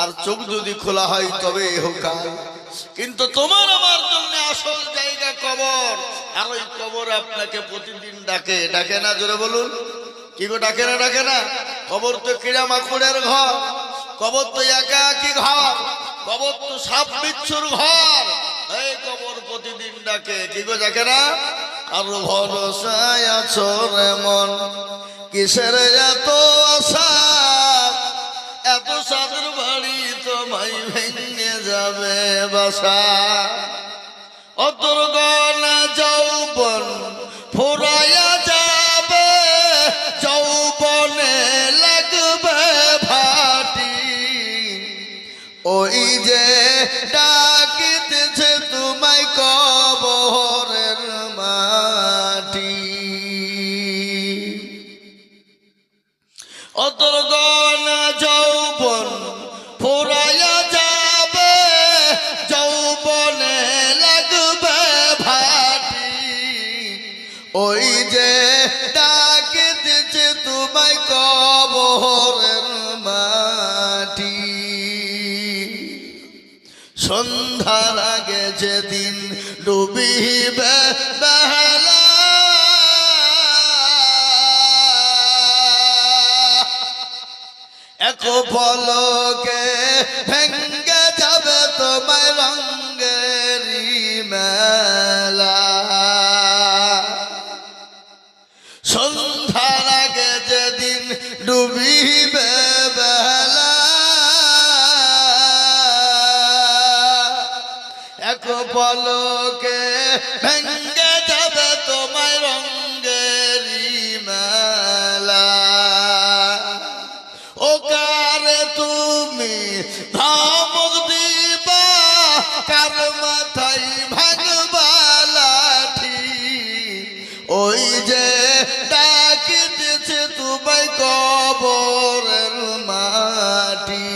আর চোখ যদি খোলা হয় তবে ইহকাল। কিন্তু তোমার আমার জন্য আসল জায়গা কবর। আর ওই কবর আপনাকে প্রতিদিন ডাকে, ডাকে না? জোরে বলুন, কি গো, ডাকে না? ডাকে না? কবর তো কিড়া মাকুড়ের ঘর, কবর তো একাকী ঘর, কবর তো সাপ বিচ্ছুর ঘর। এই কবর প্রতিদিন ডাকে, কি গো, ডাকে না? আর ভরসায় আছো রে মন, কিসের এত আশা? এত সাদের বাড়ি তোমায় ভেঙে যাবে বাসা। অতর গনা যৌবন ফুরাইয়া যাবে, যৌবনে লাগবে ভাটি। ওই যে ডাকিতেছে তোমায় কবরের মাটি। অতর গনা যৌবন ফুরাইয়া যাবে, যৌবনে লাগবে ভাটি। ওই যে ডাকিতেছে তোমায় কবরের মাটি। সন্ধ্যার আগে যেদিন ডুবিবে বেলা, এক পলকে ভেঙ্গে যাবে তোমায় রঙ্গেরি মেলা। সন্ধ্যার আগে যেদিন ডুবিবে বেলা, এক পলকে ভেঙ্গে যাবে তোমায় রঙ্গেরি মেলা। ও কারে তুমি ধমক দিবা, কার মাথায় ভাঙবা লাঠি। ওই যে ডাকিতেছে তোমায় কবরের মাটি।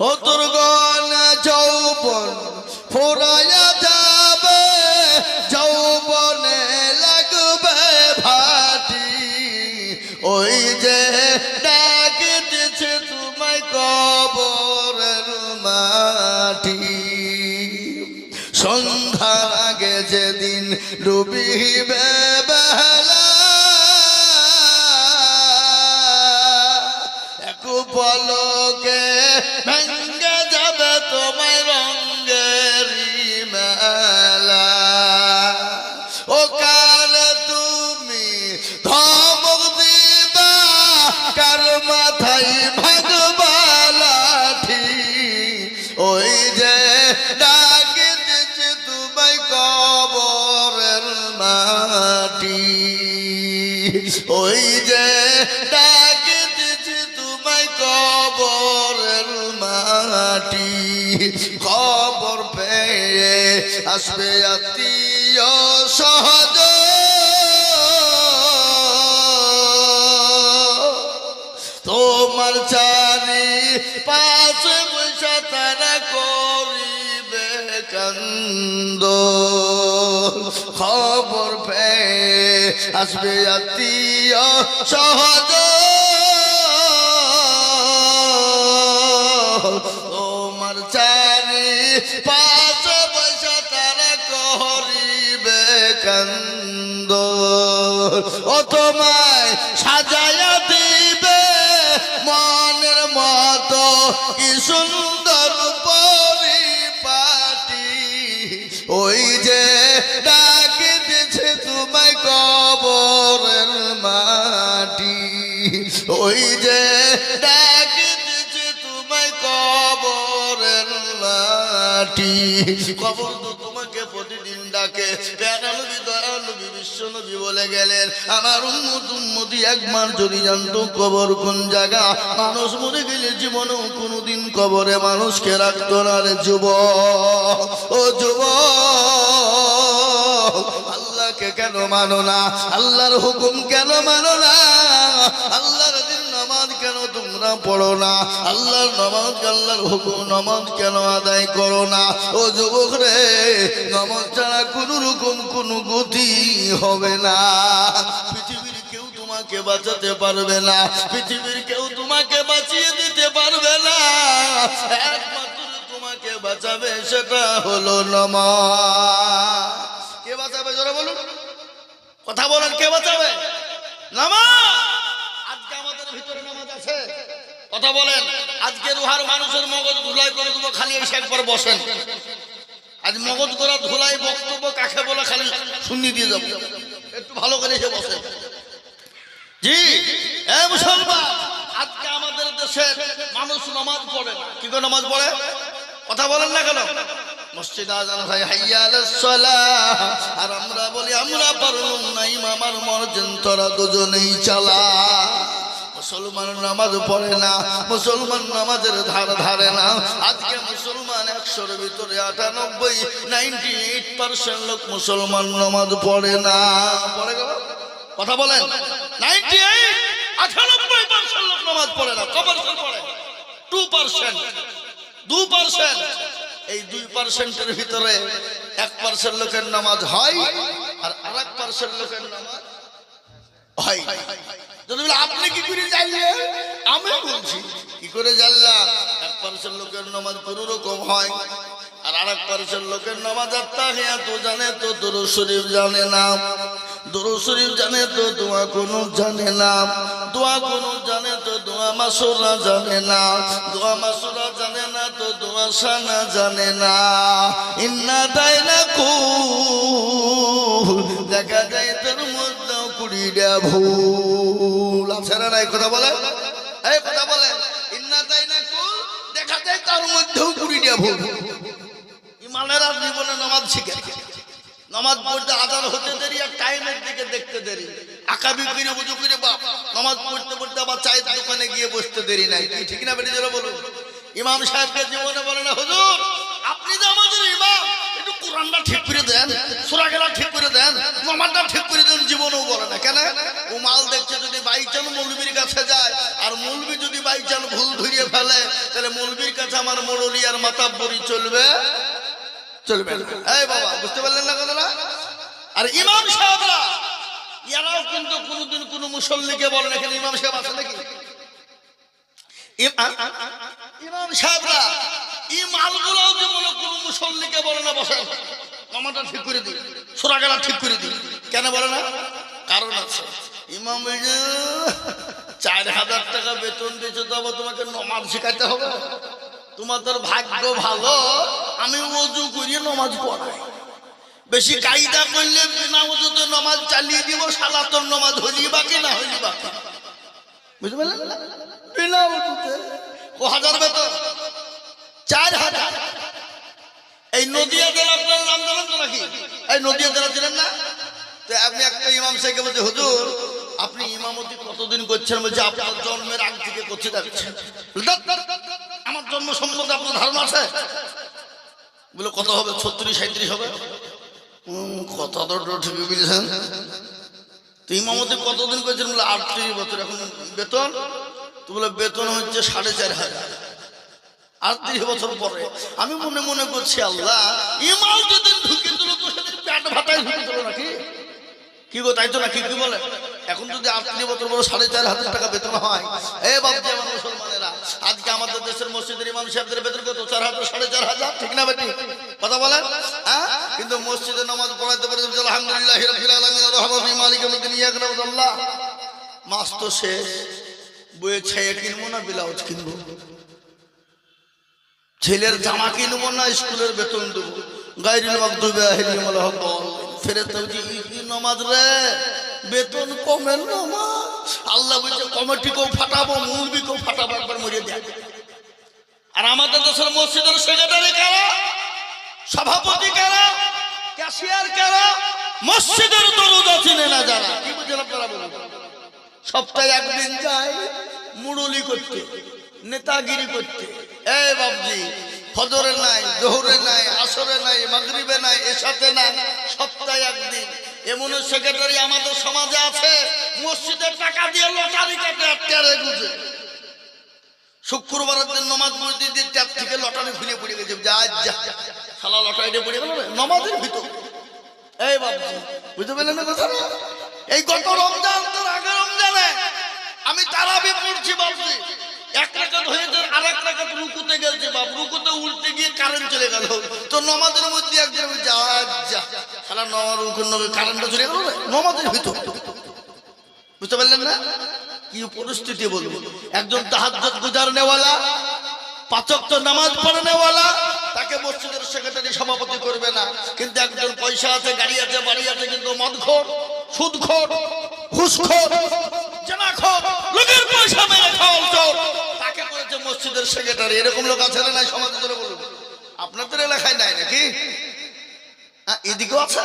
ও তোর গনা যৌবন ফুরাইয়া যাবে, যৌবনে লাগবে ভাটি। ওই যে ডাকিতেছে তোমায় কবরের মাটি। সন্ধ্যার আগে যেদিন ডুবিবে বেলা, এক পলকে ভেঙ্গে যাবে তোমায় রঙ্গেরি মেলা। ও কার তুমি ধমক দিবা, কার মাথায় ভাঙবা লাঠি। ওই যে ডাকিতেছে তোমায় কবরের মাটি। ওই যে ডাকিতেছে তোমায় কবরের মাটি। খবর পেয়ে আসবে আত্মীয় সহজ, তোমার চারি পাশে বসে তারা করিবে কান্দ। খবর পেয়ে আসবে আত্মীয় সহজ, তোমার চারি পাশে বসে তারা করিবে কান্দ। ও তোমায় সাজায়া দিবে মনের মতো কি সুন্দর পরিপাটি। ওই যে ডাকিতেছে তোমায় কবরের মাটি। ওই যে ডাকিতেছে তোমায় কবরের মাটি। কবর তো তোমাকে প্রতিদিন ডাকে। প্যারানবী দয়ানবী বিশ্বনবী বলে গেলেন, আমার উম্মত উম্মতি একবার যদি জানতো কবর কোন জায়গা, মানুষ মরে গেলে জীবনেও কোনোদিন কবরে মানুষকে রাখতো না রে যুবক। ও যুবক, আল্লাহকে কেন মানো না? আল্লাহর হুকুম কেন মানো না? আল্লাহর দিন নামাজ কেন তোমরা পড়ো না? আল্লাহর নামাজ, আল্লাহর হুকুম নামাজ কেন আদায় করো না? ও যুবক রে, নামাজ ছাড়া কোন রকম কোনো গতি হবে না। পৃথিবীর কেউ তোমাকে বাঁচাতে পারবে না, পৃথিবীর কেউ তোমাকে বাঁচিয়ে দিতে পারবে একমাত্র তোমাকে বাঁচাবে সেটা হলো নামাজ। কে বাঁচাবে জোরে বলুন, কথা বলেন, কে বাঁচাবে? নামাজ। আজকে আমাদের ভিতরে নামাজ আছে? কথা বলেন। আজকে রুহার মানুষের মগজ ধুলাই করে দেবো, খালি এসে একবার বসেন। আজ মগজ করা ধুলাই বক্তব্য কাকে বলে খালি শুনিয়ে দিয়ে যাবো, একটু ভালো করে এসে বসেন। জি মুসলমান, আজকে আমাদের দেশের মানুষ নামাজ পড়ে না। কি করে নামাজ পড়ে? কথা বলেন না কেন? মসজিদ আজান হয় হাইয়া আলাস সালাহ, আর আমরা বলি আমরা পারলাম না, ইমাম আর মুয়াজ্জিন তোরা দুজনেই চালা। মুসলমান নামাজ পড়ে না, মুসলমান নামাজের ধার ধারে না। আজকে মুসলমান 100-এর ভিতরে 98% লোক মুসলমান নামাজ পড়ে না। পড়ে গেল? কথা বলেন। 98-98% লোক নামাজ পড়ে না। কবার পড়ে? 2%। এই 2%-এর ভিতরে 1% লোকের নামাজ হয়, আর আরেক% লোকের নামাজ হয়। যদি আপনি কি করে জানলেন? আমি বলছি কি করে জানলাম? 1% লোকের নামাজ কোন রকম হয়, আর আরেক% লোকের নামাজ আত্তাহিয়াতু জানে তো দুরূদ শরীফ জানে না, দুরূদ শরীফ জানে তো দোয়া কুনুত জানে না, দোয়া কুনুত জানে তো দোয়া মাসুরা জানে না, দোয়া মাসুরা জানে না তো দোয়া সানা জানে না। ইন্না দাইনাকুল, দেখা যায় তোর মধ্যে 20টা ভুল আছে না নাই? কথা বলে, এই কথা বলে। ইন্না দাইনাকুল, দেখা যায় তার মধ্যেও 20টা ভুল। ইমানেরা জীবনে নামাজ শিখে, নামাজ পড়তে আজান হতে দেরি আর টাইমের দিকে দেখতে দেরি, আকাবি করে বুঝু করে বাপ নামাজ পড়তে পড়তে আবার চায়ের দোকানে গিয়ে বসতে দেরি নাই। ঠিক না বেটি যারা বলুন? ইমাম সাহেবকে জীবনে বলে না, হুজুর আপনি যে আমাদের ইমাম, একটু কোরআনটা ঠিক করে দেন, সূরা গেলা ঠিক করে দেন, নামাজটা ঠিক করে দেন। জীবনেও বলে না। কেন? ও মাল দেখছে যদি বাইচান মৌলবীর কাছে যায়, আর মৌলবী যদি বাইচান ভুল ধরিয়ে ফেলে, তাহলে মৌলবীর কাছে আমার মুরব্বি আর মাতাব্বরি চলবে চলবে না। এই বাবা, বুঝতে পারলেন না কথাটা? আর ইমাম সাহেবরা এরাও কিন্তু কোনদিন কোন মুসল্লিকে বলে না। এখানে ইমাম সাহেব আছে নাকি? ইমাম সাহেবরা এই মালগুলোও জীবনে কোন মুসল্লিকে বলে না বসেন নামাজটা ঠিক করে দিই, সূরা গেলা ঠিক করে দিই। কেন বলে না? কারণ আছে। ইমাম 4000 টাকা বেতন দিয়েছে, তবে তোমাকে নামাজ শেখাতে হবে? তোমাদের ভাগ্য ভালো, আমি ওযু করিয়ে নামাজ পড়াই। বেশি কায়দা করলে বিনা ওযুতে নামাজ চালিয়ে দিব, সালাতের নামাজ হলি বাকি না হলি বাকি। বুঝতে পারলেন? বিনা ওযুতে 1000 বেতন, 4000। এই নদিয়া জেলা আপনার নাম জানেন তো নাকি? এই নদিয়া জেলা ছিলেন না? তো আপনি একটা ইমাম সাহেবকে বলছে, হুজুর আপনি ইমামতি কতদিন করছেন? বলছে আপনার জন্মের আগ থেকে করতে যাচ্ছেন। আমার জন্ম সম্বন্ধে আপনার ধারণা আছে? বলে কত হবে? 36-37 হবে। কথা তো ঠিক বুঝেছেন। তো ইমামতি কতদিন করেছেন? বলে 38 বছর। এখন বেতন? তো বলে বেতন হচ্ছে 4500। 38 বছর পরে আমি মনে মনে করছি, আল্লাহ ইমাম যেদিন ঢুকে দিল তো সেদিন পেট ভাতায় ঢুকে দিল নাকি? কি গো, তাই তো নাকি? কি বলে? এখন যদি 38 বছর পরে 4500 টাকা বেতন হয়, বাবজি আমার মুসলমানেরা, আজকে আমাদের দেশের মসজিদের ইমাম সাহেবদের বেতন কত? 4000, 4500। ঠিক না বেটি? কথা বলেন। হ্যাঁ, কিন্তু মসজিদে নামাজ পড়াইতে পারে আলহামদুলিল্লাহ রাব্বিল আলামিন আর রাহমানির মালিকিল ইয়াউমিদ্দিন ইয়াকা না'বুদু ওয়া ইয়্যাকা নাস্তাঈন। মাস তো শেষ, বইয়ে ছায়া কিনবো না ব্লাউজ কিনবো? ছেলের জামা কিনবো না স্কুলের বেতন দেবো? গায়রিল মাগদুবি আলাইহিম ওয়া লাদ-দাল্লিন। ফেরেশতা বলছে কি নামাজ রে, বেতন কমের নামাজ। আল্লাহ বলছে কমিটিকেও ফাটাবো, মুলবিকেও ফাটাবো, একবার মরে দেয়। আর আমাদের দেশের মসজিদের সেক্রেটারি কারা, সভাপতি কারা, ক্যাশিয়ার কারা? মসজিদের দরজা চিনে না যারা। কি বুঝলেন আপনারা? বলুন। সপ্তাহে একদিন যায় মুরুলি করতে, নেতাগিরি করতে। বাবজি, ফজরে নাই, জোহরে নাই, আসরে নাই, মাগরিবে নাই, এশাতে নাই, সপ্তাহে একদিন। এমন সেক্রেটারি আমাদের সমাজে আছে, মসজিদের টাকা দিয়ে লটারি কাটে আর টেরে গুজে। শুক্রবারের দিন নামাজ পড়তে দিয়ে ট্যাপ থেকে লটারি খুলে পড়ে গেছে। যা যা শালা লটারিটা পড়ে গেল নামাজের ভিতর। বাবজি, বুঝতে পারলেন না কথা? এই গত রমজান তোর আগে রমজানে আমি তারাবি পড়ছি বাবজি, 1 রাকাত হয়েছে, আর আরেক রাকাত রুকুতে গেছে বাপ, রুকুতে উল্টে গিয়ে কারেন্ট চলে গেল। তো নামাজের মধ্যে একজন যা সারা নামাজ রুকুর নবে কারেন্টটা চলে গেল নামাজের ভিতর। বুঝতে পারলেন না কি পরিস্থিতি বলবো? একজন তাহাজ্জুদ গুজারনেওয়ালা, পাঁচ ওয়াক্ত নামাজ পড়নেওয়ালা, তাকে মসজিদের সেক্রেটারি সভাপতি করবে না। কিন্তু একজন পয়সা আছে, গাড়ি আছে, বাড়ি আছে, কিন্তু মদখোর, সুদখোর, ঘুষখোর, জানাখোর, লোকের পয়সা মেরে খাওয়ার চোর, তাকে করেছে মসজিদের সেক্রেটারি। এরকম লোক আছে না নাই সমাজে? ধরে বলুন, আপনাদের এলাকায় নাই নাকি? এদিকেও আছে।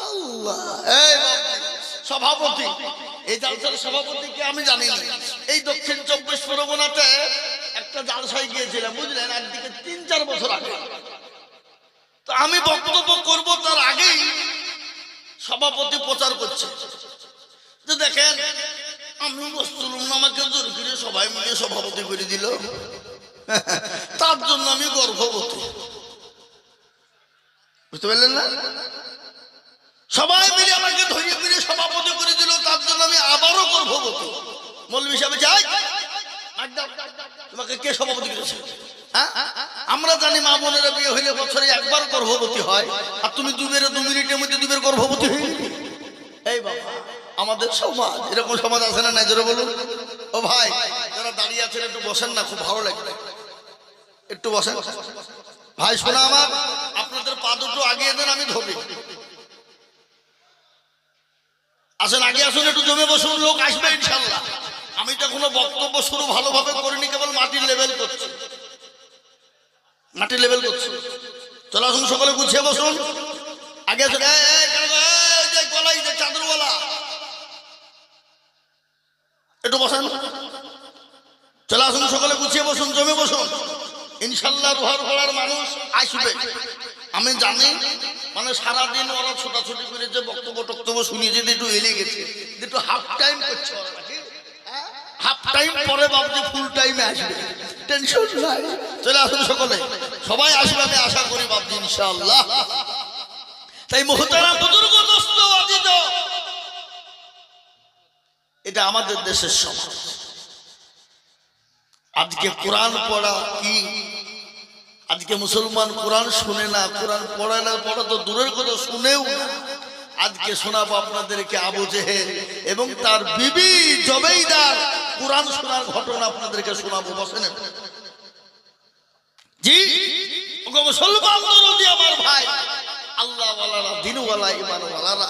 আল্লাহ, এই সভাপতি, এই জালসার সভাপতিকে আমি জানি না। এই দক্ষিণ 24 পরগনাতে একটা জালসায় গিয়েছিলাম, বুঝলেন, একদিকে 3-4 বছর আগে। তো আমি বক্তব্য করব তার আগেই সভাপতি প্রচার করছে যে দেখেন আমি বসতুলুম না, আমাকে জোর করে সবাই মিলে সভাপতি করে দিল, তার জন্য আমি গর্ভবতী। বুঝতে পারলেন না? সবাই মিলে আমাকে ধরিয়ে ফিরে সভাপতি করে দিল, তার জন্য আমি আবারও গর্ভবতী। মৌলভী সাহেব যাই, তোমাকে কে সভাপতি করেছে? আমরা জানি মা বোনেরা বিয়ে হইলে বছরে একবার গর্ভবতী হয়, আর তুমি 2 মিনিটের মধ্যে 2 গর্ভবতী হয়ে গেলে। এই বাবা, আমাদের সমাজ এরকম সমাজ আছে না নাই? জোরে বলুন। ও ভাই, যারা দাঁড়িয়ে আছেন একটু বসেন না, খুব ভালো লাগবে, একটু বসেন। ভাই শোনা আমার, আপনাদের পা দুটো আগিয়ে দেন, আমি ধরি। আসেন, আগে আসুন, একটু জমে বসুন, লোক আসবে ইনশাল্লাহ। আমি তো কোনো বক্তব্য শুরু ভালোভাবে করিনি, কেবল মাটির লেভেল করছি, মাটির লেভেল করছি। চলে আসুন, সকলে গুছিয়ে বসুন। আগে আসুন, গলাই যে চাদরওয়ালা, একটু বসেন। চলে আসুন, সকলে গুছিয়ে বসুন, জমে বসুন। ইনশাল্লাহ রোহার ঘোড়ার মানুষ আসবে, আমি জানি। মানে সারাদিন ওরা ছোটাছুটি করে যে বক্তব্য শুনিয়ে যেতে একটু এলে গেছে, একটু হাফ টাইম করছে ওরা, নাকি হাফ টাইম পরে ভাবছে ফুল টাইমে আসবে, টেনশন নাই। চলে আসুন সকলে, সবাই আসবে আমি আশা করি ভাবছি ইনশাআল্লাহ। তাই মুহতারাম বুজুর্গ দোস্ত আজিজ, এটা আমাদের দেশের সমাজ। আজকে কোরআন পড়া কি, আজকে মুসলমান কোরআন শুনে না, কোরআন পড়ায় না, পড়া তো দূরের কথা, শুনেও না। আজকে শোনাবো আপনাদেরকে আবু জেহেল এবং তার বিবি জবেইদার কোরআন শোনার ঘটনা আপনাদেরকে শোনাবো। বসেন জি, মুসলমান দরদি আমার ভাই, আল্লাহ ওয়ালারা, দিনওয়ালা, ইমানওয়ালারা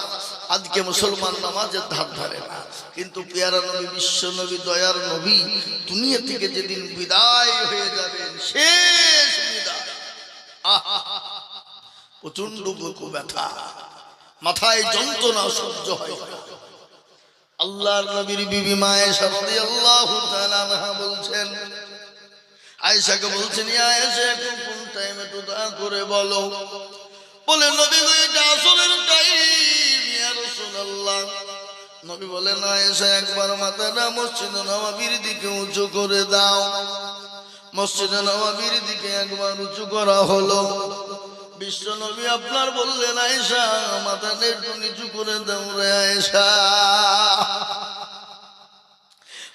আজকে মুসলমান নামাজের ধার ধারে না। কিন্তু পেয়ারা নবী, বিশ্ব নবী, দয়ার নবী দুনিয়া থেকে যেদিন বিদায় হয়ে যাবেন, শেষ বিদায়, প্রচন্ড বুকু ব্যথা, মাথায় যন্ত্রণা সহ্য হয়। আল্লাহর নবীর বিবি মা আয়েশা রাদিয়াল্লাহু তাআলা আনহা বলছেন, আয়েশাকে বলছেন, ইয়া আয়েশা কোন টাইমে একটু দয়া করে বলো। বলে নবী গো, এটা আসরের টাইম ইয়া রাসূলুল্লাহ। নবী বলেন, আয়েশা একবার মাথাটা মসজিদে নববীর দিকে উঁচু করে দাও। মসজিদে নববীর দিকে একবার উঁচু করা হলো। বিশ্ব নবী আপনার বললেন, আয়েশা মাথাটা একটু নিচু করে দাও রে আয়েশা।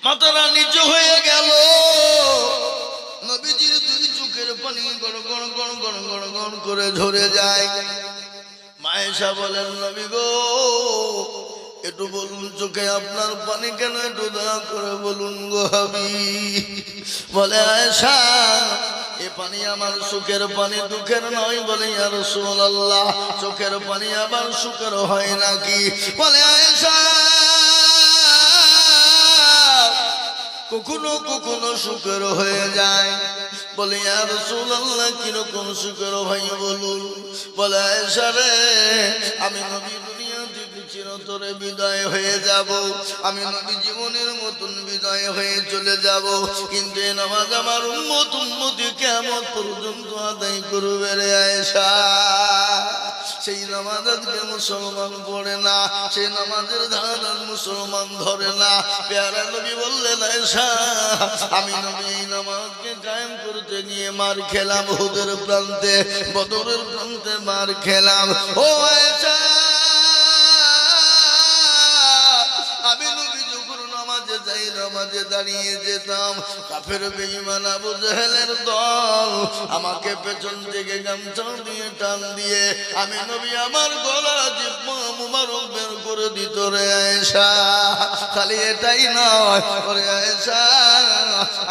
মাথাটা নিচু হয়ে গেল, নবীজির 2 চোখের পানি গড় গড় গড় গড় গড় গড় করে ঝরে যায়। মা আয়েশা বলেন, নবী গো একটু বলুন চোখে আপনার পানি কেন, একটু দয়া করে বলুন গো হাবিব। বলে, আয়েশা এ পানি আমার সুখের পানি, দুঃখের নয়। বলে, ইয়া রাসূলুল্লাহ চোখের পানি আবার সুখের হয় নাকি? বলে, আয়েশা কখনো কখনো সুখের হয়ে যায়। বলে, ইয়া রাসূলুল্লাহ কিরকম সুখের ভাই বলুন। বলে, আয়েশা রে, আমি নবী দুনিয়া থেকে চিরতরে বিদায় হয়ে যাব, আমি নবী জীবনের মতন বিদায় হয়ে চলে যাব, কিন্তু এই নামাজ আমার উম্মতি কিয়ামত পর্যন্ত আদায় করবে রে আয়েশা। সেই নামাজ আজকে মুসলমান পড়ে না, সেই নামাজের ধার মুসলমান ধরে না। পেয়ারা নবী বললেন, আয়েশা আমি নবী এই নামাজকে কায়েম করতে গিয়ে মার খেলাম, উহুদের প্রান্তে, বদরের প্রান্তে মার খেলাম। ও আয়েশা, আমি নবী যখন নামাজে যাই না নামাজে দাঁড়িয়ে যেতাম, কাফের বেঈমান আবু জাহেলের দল আমাকে পেছন থেকে গামছা দিয়ে টান দিয়ে আমি নবী আমার গলা জিহ্বা মুবারক বের করে দিত রে আয়েশা। খালি এটাই নয়, ওরে আয়েশা,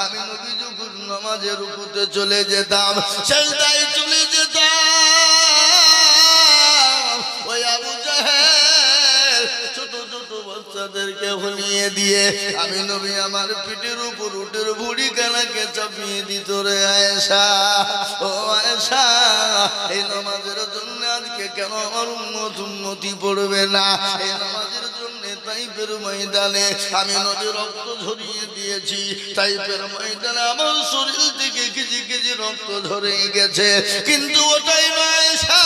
আমি নবী যখন নামাজে রুকুতে চলে যেতাম, সিজদায় চলে যেতাম, ওই আবু জাহেল ছোট ছোট বাচ্চাদেরকে হলিয়ে দিয়ে আমি নবী আমার পিঠের উপর উটের ভুড়ি কানাকে চাপিয়ে দিত রে আয়েশা। ও আয়েশা, এই নামাজের জন্য আজকে কেন আমার উন্নতি পড়বে না? এই নামাজের জন্য তাইফের ময়দানে আমি নবী রক্ত ঝরিয়ে দিয়েছি। তাইফের ময়দানে আমার শরীর থেকে কেজি কেজি রক্ত ঝরে গেছে, কিন্তু ওটাই নয় আয়েশা।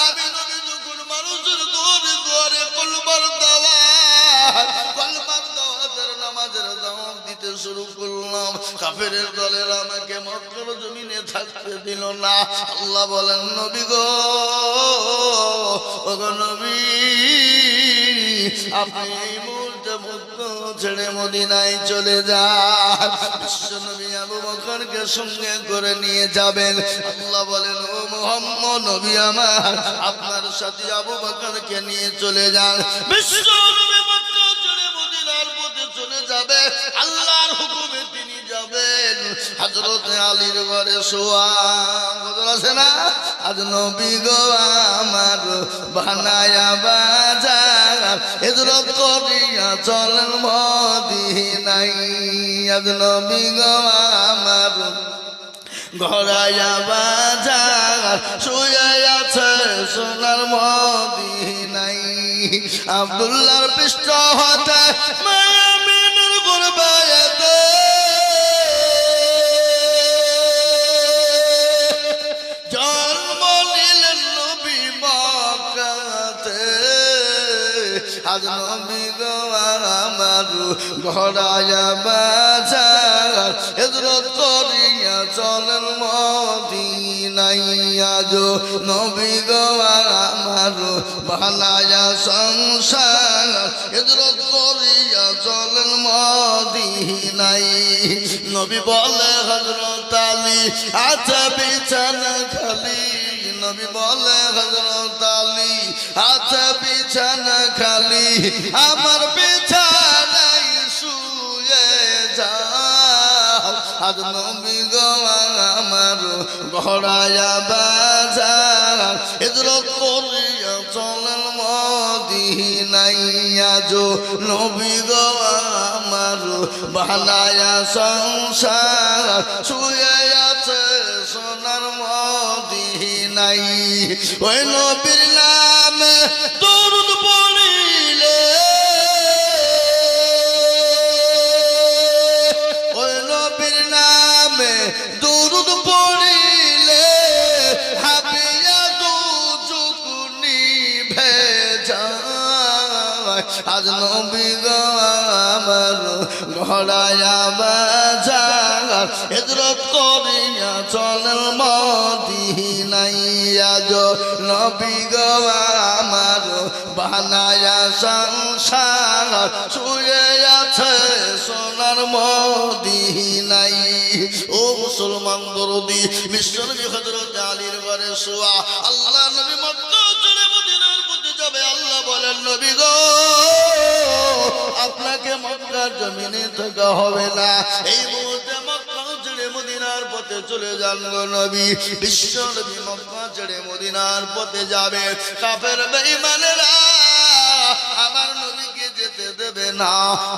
আমি নবী যখন মানুষের দুয়ারে দুয়ারে কলমার দাওয়াতের নামাজের দাওয়াত দিতে শুরু করলাম, কাফেরের দলের আমাকে মক্কার জমিনে থাকতে দিল না। আল্লাহ বলেন, নবী গো, ওগো নবী, আপনি এই মুহূর্তে মক্কা ছেড়ে মদিনায় চলে যান। বিশ্বনবী আবু বকরকে সঙ্গে করে নিয়ে যাবেন। আল্লাহ বলেন, ও মুহাম্মদ নবী আমার, আপনার সাথে আবু বকরকে নিয়ে চলে যান। বিশ্বনবী মক্কা ছেড়ে মদিনার পথে চলে যাবে, আল্লাহর হুকুমে তিনি যাবেন। হযরত আলীর ঘরে শোয়া কথা আছে না, আজ নবী গো আমার বানায়া বাজার হিজরত করিয়া চলেন মদিনায়। আজ নবী গো আমার ঘরায়া বাজার শুয়ে আছে সোনার মদিনায়। আব্দুল্লাহর পৃষ্ঠ হতে মায়ামিনের গুরবায়াতে জন্ম নিলেন নবী মক্কাতে। আজ নবী গো আমার ঘরায়া বাজার হিজরত করিয়া চলেন মদিনায়। আজ নবী গো আমার বানায়া সংসার হিজরত করিয়া চলেন মদিনায়। নবী বলে হযরত আলী আচ্ছা বিছানা খালি, নবী বলে হযরত আলী আচ্ছা বিছানা খালি, আমার বিছানায় শুয়ে যাও। আজ নবী গো আমার ঘরায়া বাজার হিজরত করিয়া চলেন মদিনায়। আজ নবী গো আমার বানায়া সংসার শুয়ে আছে সোনার মদিনায়। ওই নবীর নামে দরুদ পড়িলে, ওই নবীর নামে দরুদ পড়িলে হাবিয়া দুজুকুনি ভেজায়। আজ নবী গো আমার ঘরায়া বাজার হিজরত করিয়া চলেন মদিনায়। আজ নবী গো আমার বানায়া সংসার শুয়ে আছে সোনার মদিনায়। ও মুসলমান দরদি, বিশ্বনবী হযরত আলীর ঘরে শোয়া। আল্লাহ নবী মক্কা ছেড়ে মদিনার পথে যাবে। আল্লাহ বলেন, নবী গো আপনাকে মক্কার জমিনে থাকা হবে না, এই মুহূর্তে মক্কা ছেড়ে মদিনার পথে চলে যান গো নবী। বিশ্বনবী মক্কা ছেড়ে মদিনার পথে যাবে, কাফের বেঈমানেরা আমার নবীকে যেতে দেবে না।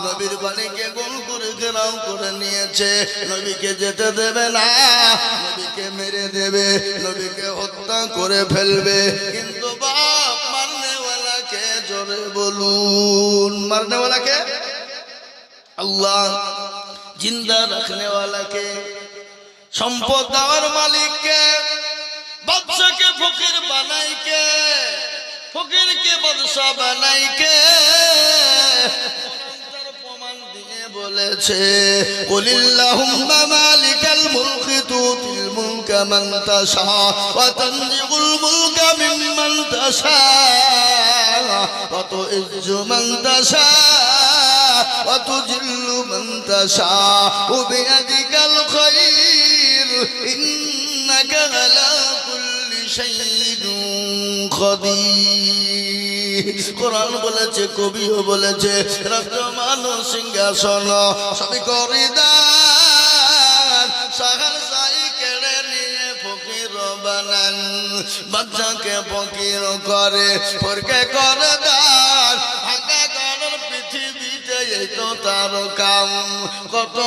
নবীর বাণীকে গোল করে ঘেরাও করে নিয়েছে, নবীকে যেতে দেবে না, নবীকে মেরে দেবে, নবীকে হত্যা করে ফেলবে। কিন্তু বাপ মারনেওয়ালাকে জোরে বলুন, মারনেওয়ালাকে আল্লাহ, জিন্দা রাখনেওয়ালাকে, সম্পদ দেওয়ার মালিককে, বাদশাকে ফকির বানাইকে, ফকিরকে বাদশা বানাইকে প্রমাণ দিয়ে বলেছে, কুলিল্লাহুম্মা মালিকাল মুলকি তুতিল মুলকা মান তাশা ওয়া তানজিউল মুলকা মিম্মান তাশা ওয়া তুইজ্জু মান তাশা وتذل من تشاء بيدك الخير إنك على كل شيء قدير কোরআন বলেছে কবিও বলেছে রাজমান সিংহাসন সবই করে দান সাগর সাই কেড়ে নিয়ে ফকির বানান বাচ্চাকে ফকির করে ফরকে করে দান ভাঙা গড়ের পৃথিবীতে এই তো তার কাম কত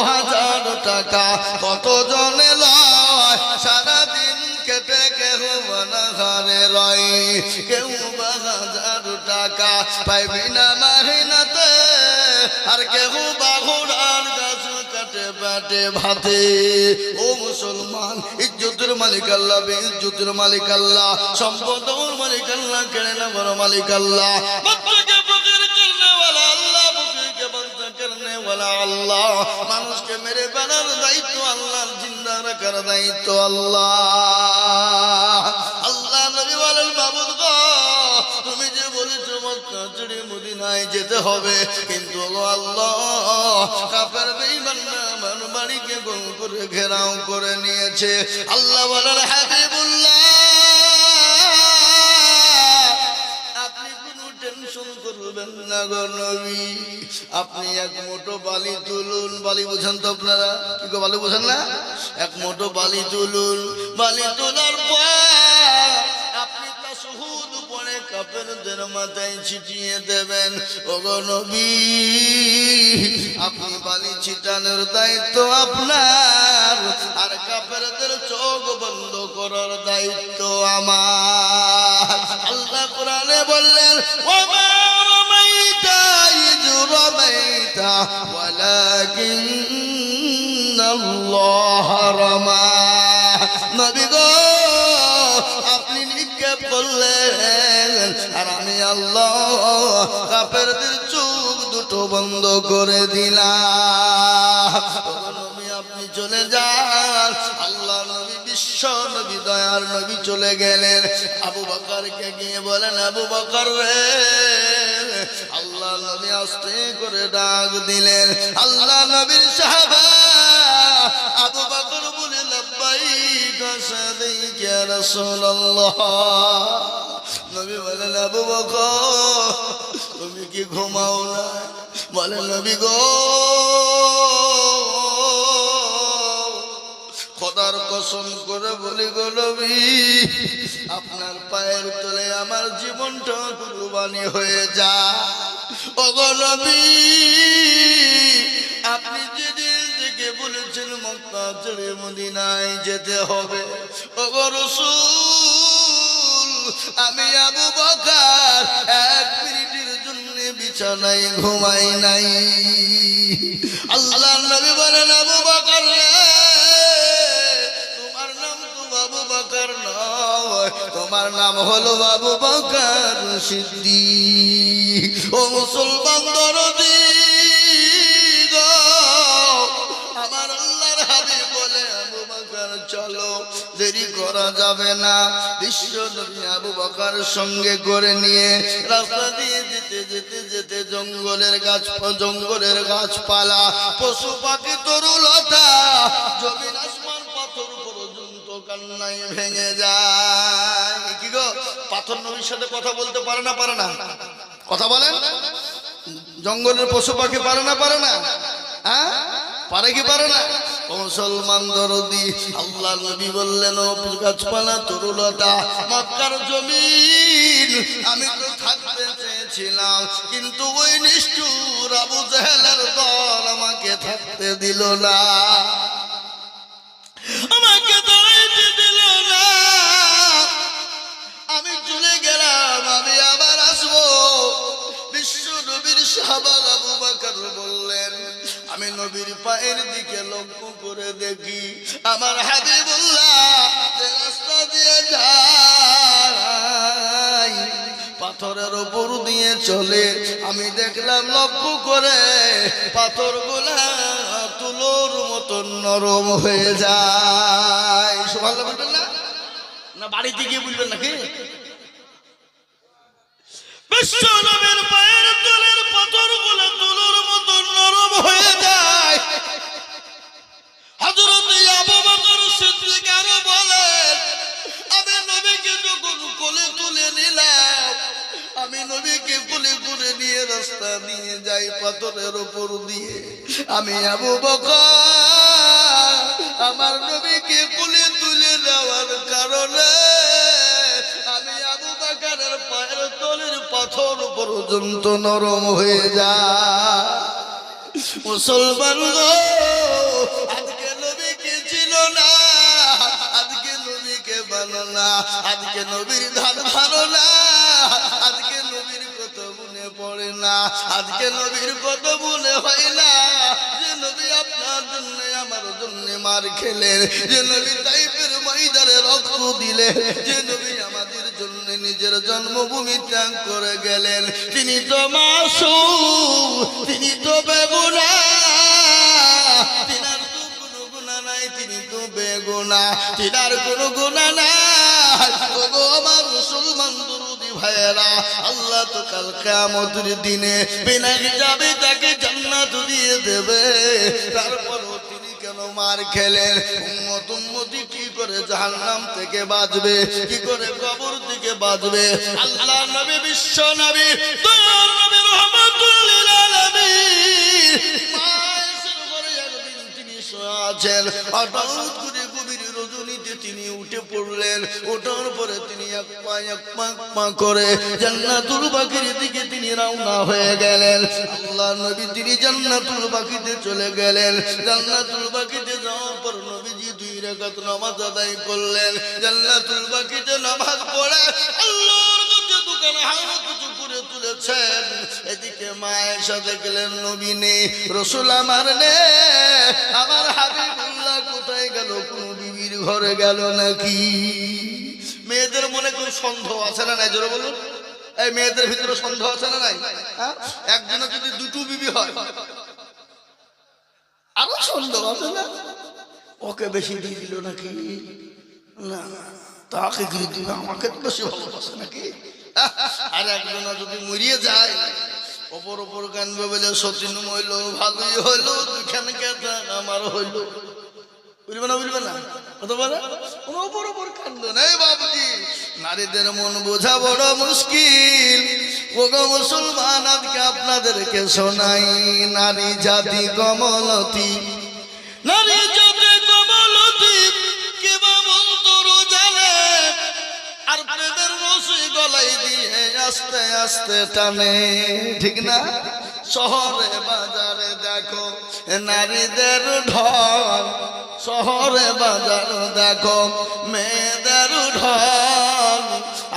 হাজার টাকা কত জনে লয় সারাদিন কেটে কেউ বানা ঘরে রয় কেউ বা হাজার টাকা পাইবি না মাহিনাতে আর কেউ বা ঘোড়ার গাছ কাটে বাটে ভাতে ও মুসলমান ইজ্জতের মালিক আল্লাহ বেইজ্জতের মালিক আল্লাহ সম্পদের মালিক আল্লাহ কেড়ে নেবার মালিক আল্লাহ বাচ্চাকে ফকির করনে ওয়ালা আল্লাহ ফকিরকে বাচ্চা করনে ওয়ালা আল্লাহ মানুষকে মেরে ফেলার দায়িত্ব আল্লাহ জিন্দা রাখার দায়িত্ব আল্লাহ আল্লাহ নবী বলেন মাবুদ গো তুমি যে বলেছো মক্কা ছেড়ে মদিনায় যেতে হবে কিন্তু আল্লাহ কাফের বেঈমান আমার বাড়িকে গোল করে ঘেরাও করে নিয়েছে আল্লাহ বলেন হাবিবুল্লাহ টেনশন করবেন না গো নবী আপনি এক মুঠো বালি তুলুন বালি বুঝেন তো আপনারা কি গো বালি বুঝেন না এক মুঠো বালি তুলুন বালি তোলার পর আপনি তাশহুদ পড়ে কাফেরদের মাথায় ছিটিয়ে দেবেন ও গো নবী আপনি বালি ছিটানোর দায়িত্ব আপনার আর কাফেরদের চোখ বন্ধ করার দায়িত্ব আমার আল্লাহ কোরআনে বললেন ওমা রামাইতা ইয রামাইতা ওয়ালাকিন্নাল্লাহ রামা নবী গো আপনি নিক্ষেপ করলেন আর আমি আল্লাহ কাফেরদের চোখ দুটো বন্ধ করে দিলাম নবী আপনি চলে যান আল্লাহ নবী বিশ্ব নবী দয়ার নবী চলে গেলেন আবু বকরকে গিয়ে বলেন আবু বকর রে আল্লাহ নবী আস্তে করে ডাক দিলেন আল্লাহ নবীর সাহাবা আবু বকর বলে লব্বাইক সাদাইক ইয়া রাসূলুল্লাহ নবী বলেন আবু বকর তুমি কি ঘুমাও না বলে নবী গো খোদার কসম করে বলি গো নবী আপনার পায়ের তলে আমার জীবনটা কুরবানি হয়ে যায় ও গো নবী আপনি যেদিন থেকে বলেছেন মক্কা ছেড়ে মদিনায় যেতে হবে ও গো রাসূল আমি আবু বকর এক মিনিটের জন্য বিছানায় ঘুমাই নাই আল্লাহর নবী বলেন আবু বকর তোমার নাম হলো আবু বকর সিদ্দিক ও মুসলমান দরদি গো আমার আল্লাহর হাবিব বলে আবু বকর চলো দেরি করা যাবে না বিশ্ব নবী আবু বকর সঙ্গে করে নিয়ে রাস্তা দিয়ে যেতে যেতে যেতে জঙ্গলের গাছপালা পশু পাখি তরুলতা জমিন আসমান পাথর পর্যন্ত কান্নায় ভেঙে যায় কি গো পাথর নবীর সাথে কথা বলতে পারে না কথা বলেন জঙ্গলের পশু পাখি পারে না হ্যাঁ পারে কি পারে না মুসলমান দরদি আল্লাহ নবী বললেন ও গাছপালা তরুলতা মক্কার জমিন আমি তো থাকতে চেয়েছিলাম কিন্তু ওই নিষ্ঠুর আবু জেহেলের দল আমাকে থাকতে দিল না আমাকে দাঁড়াইতে দিল না আমি চলে গেলাম আমি আবার আসবো বিশ্ব নবীর সাহাবা আবু বকর বললেন আমি নবীর পায়ের দিকে লক্ষ্য করে দেখি আমার হাবিবুল্লাহ যে রাস্তা দিয়ে যায় পাথরের উপর দিয়ে চলে আমি দেখলাম লক্ষ্য করে পাথরগুলা তুলোর মতন নরম হয়ে যায় সুবহানাল্লাহ বলবেন না বাড়িতে গিয়ে বলবেন নাকি বিশ্ব নবীর পায়ের তলের পাথরগুলা তুলোর নরম হয়ে যায়। হযরত আবু বকর সিদ্দিক আরো বলেন, আমি নবীকে যখন কোলে তুলে নিলাম, আমি নবীকে কোলে করে নিয়ে রাস্তা নিয়ে যাই পাথরের উপর দিয়ে, আমি আবু বকর আমার নবীকে কোলে তুলে নেওয়ার কারণে আমি আবু বকরের পায়ের তলের পাথর পর্যন্ত নরম হয়ে যায়। মুসলমান গো, আজকে নবীকে ছিল না, আজকে নবীকে ভালো না, আজকে নবীর ধান ভালো না, আজকে নবীর কত মনে পড়ে না, আজকে নবীর কত মনে হয় না যে নবী আপনার জন্য আমার জন্য মার খেলেন, যে নবী তাইফের ময়দানে রক্ত দিলেন, যে নবী আমাদের জন্য নিজের জন্মভূমি ত্যাগ করে গেলেন। তিনি তো মাসুম, তিনি তো বেগুনা, তিনার তো কোনো গুনাহ নাই, তিনি তো বেগুনা, তিনার কোনো গুনাহ নাই। ওগো আমার মুসলমান দুরুদি ভাইয়েরা, আল্লাহ তো কাল কিয়ামতের দিনে বিনা হিসাবে তাকে জান্নাত দিয়ে দেবে। তারপরও তিনি কেন মার খেলেন? উম্মতি কি করে জাহান্নাম থেকে বাঁচবে, কি করে কবর থেকে বাঁচবে? আল্লাহ নবী, বিশ্ব নবী, দয়ার নবী, রহমাতুল লিল আলামিন মায়ের ঘরে একদিন তিনি শুয়ে আছেন, হঠাৎ করে গভীর রজনীতে তিনি উঠে পড়লেন। ওঠার পরে তিনি এক পা করে জান্নাতুল বাকির দিকে তিনি রওনা হয়ে গেলেন। আল্লাহ নবী তিনি জান্নাতুল বাকিতে চলে গেলেন। জান্নাতুল বাকিতে যাওয়ার পর নবীজি 2 রাকাত নামাজ আদায় করলেন। জান্নাতুল বাকিতে নামাজ পড়ে আল্লাহর কাছে দোকানে হাত উঁচু করে তুলেছেন। এদিকে মা আয়েশা দেখলেন নবী নেই, রাসূল আমার নেই, আমার হাবিবুল্লাহ কোথায় গেল? কোন বিবির ঘরে গেল নাকি? মেয়েদের মনে কোন সন্দেহ আছে না নাই? জোরে বলুন, এই মেয়েদের ভিতরে সন্দেহ আছে না নাই? একজনে যদি 2টো বিবি হয় আরো সন্দেহ আছে না? ওকে বেশি দিয়ে দিল নাকি? না, তাকে কি দিল? আমাকে তো বেশি ভালোবাসে নাকি? আর একজনা যদি মরিয়ে যায় ওপর ওপর কানবে বলে সতীন হইল, ভালোই হইল, দুখানে কেতা আমার হইল, বুঝবে না? বুঝবে না? কত বলে ওপর ওপর কান্দ নেই বাবুজি। নারীদের মন বোঝা বড় মুশকিল। ওগো মুসলমান, আজকে আপনাদেরকে শোনাই নারী জাতি কমলতি, নারী জাতি কমলতি, কেবা মন্তর জানে আর প্রেমের রশি গলায় দিয়ে আস্তে আস্তে টানে, ঠিক না? শহরে বাজারে দেখো নারীদের ঢল, শহরে বাজারে দেখো মেয়েদের ঢল,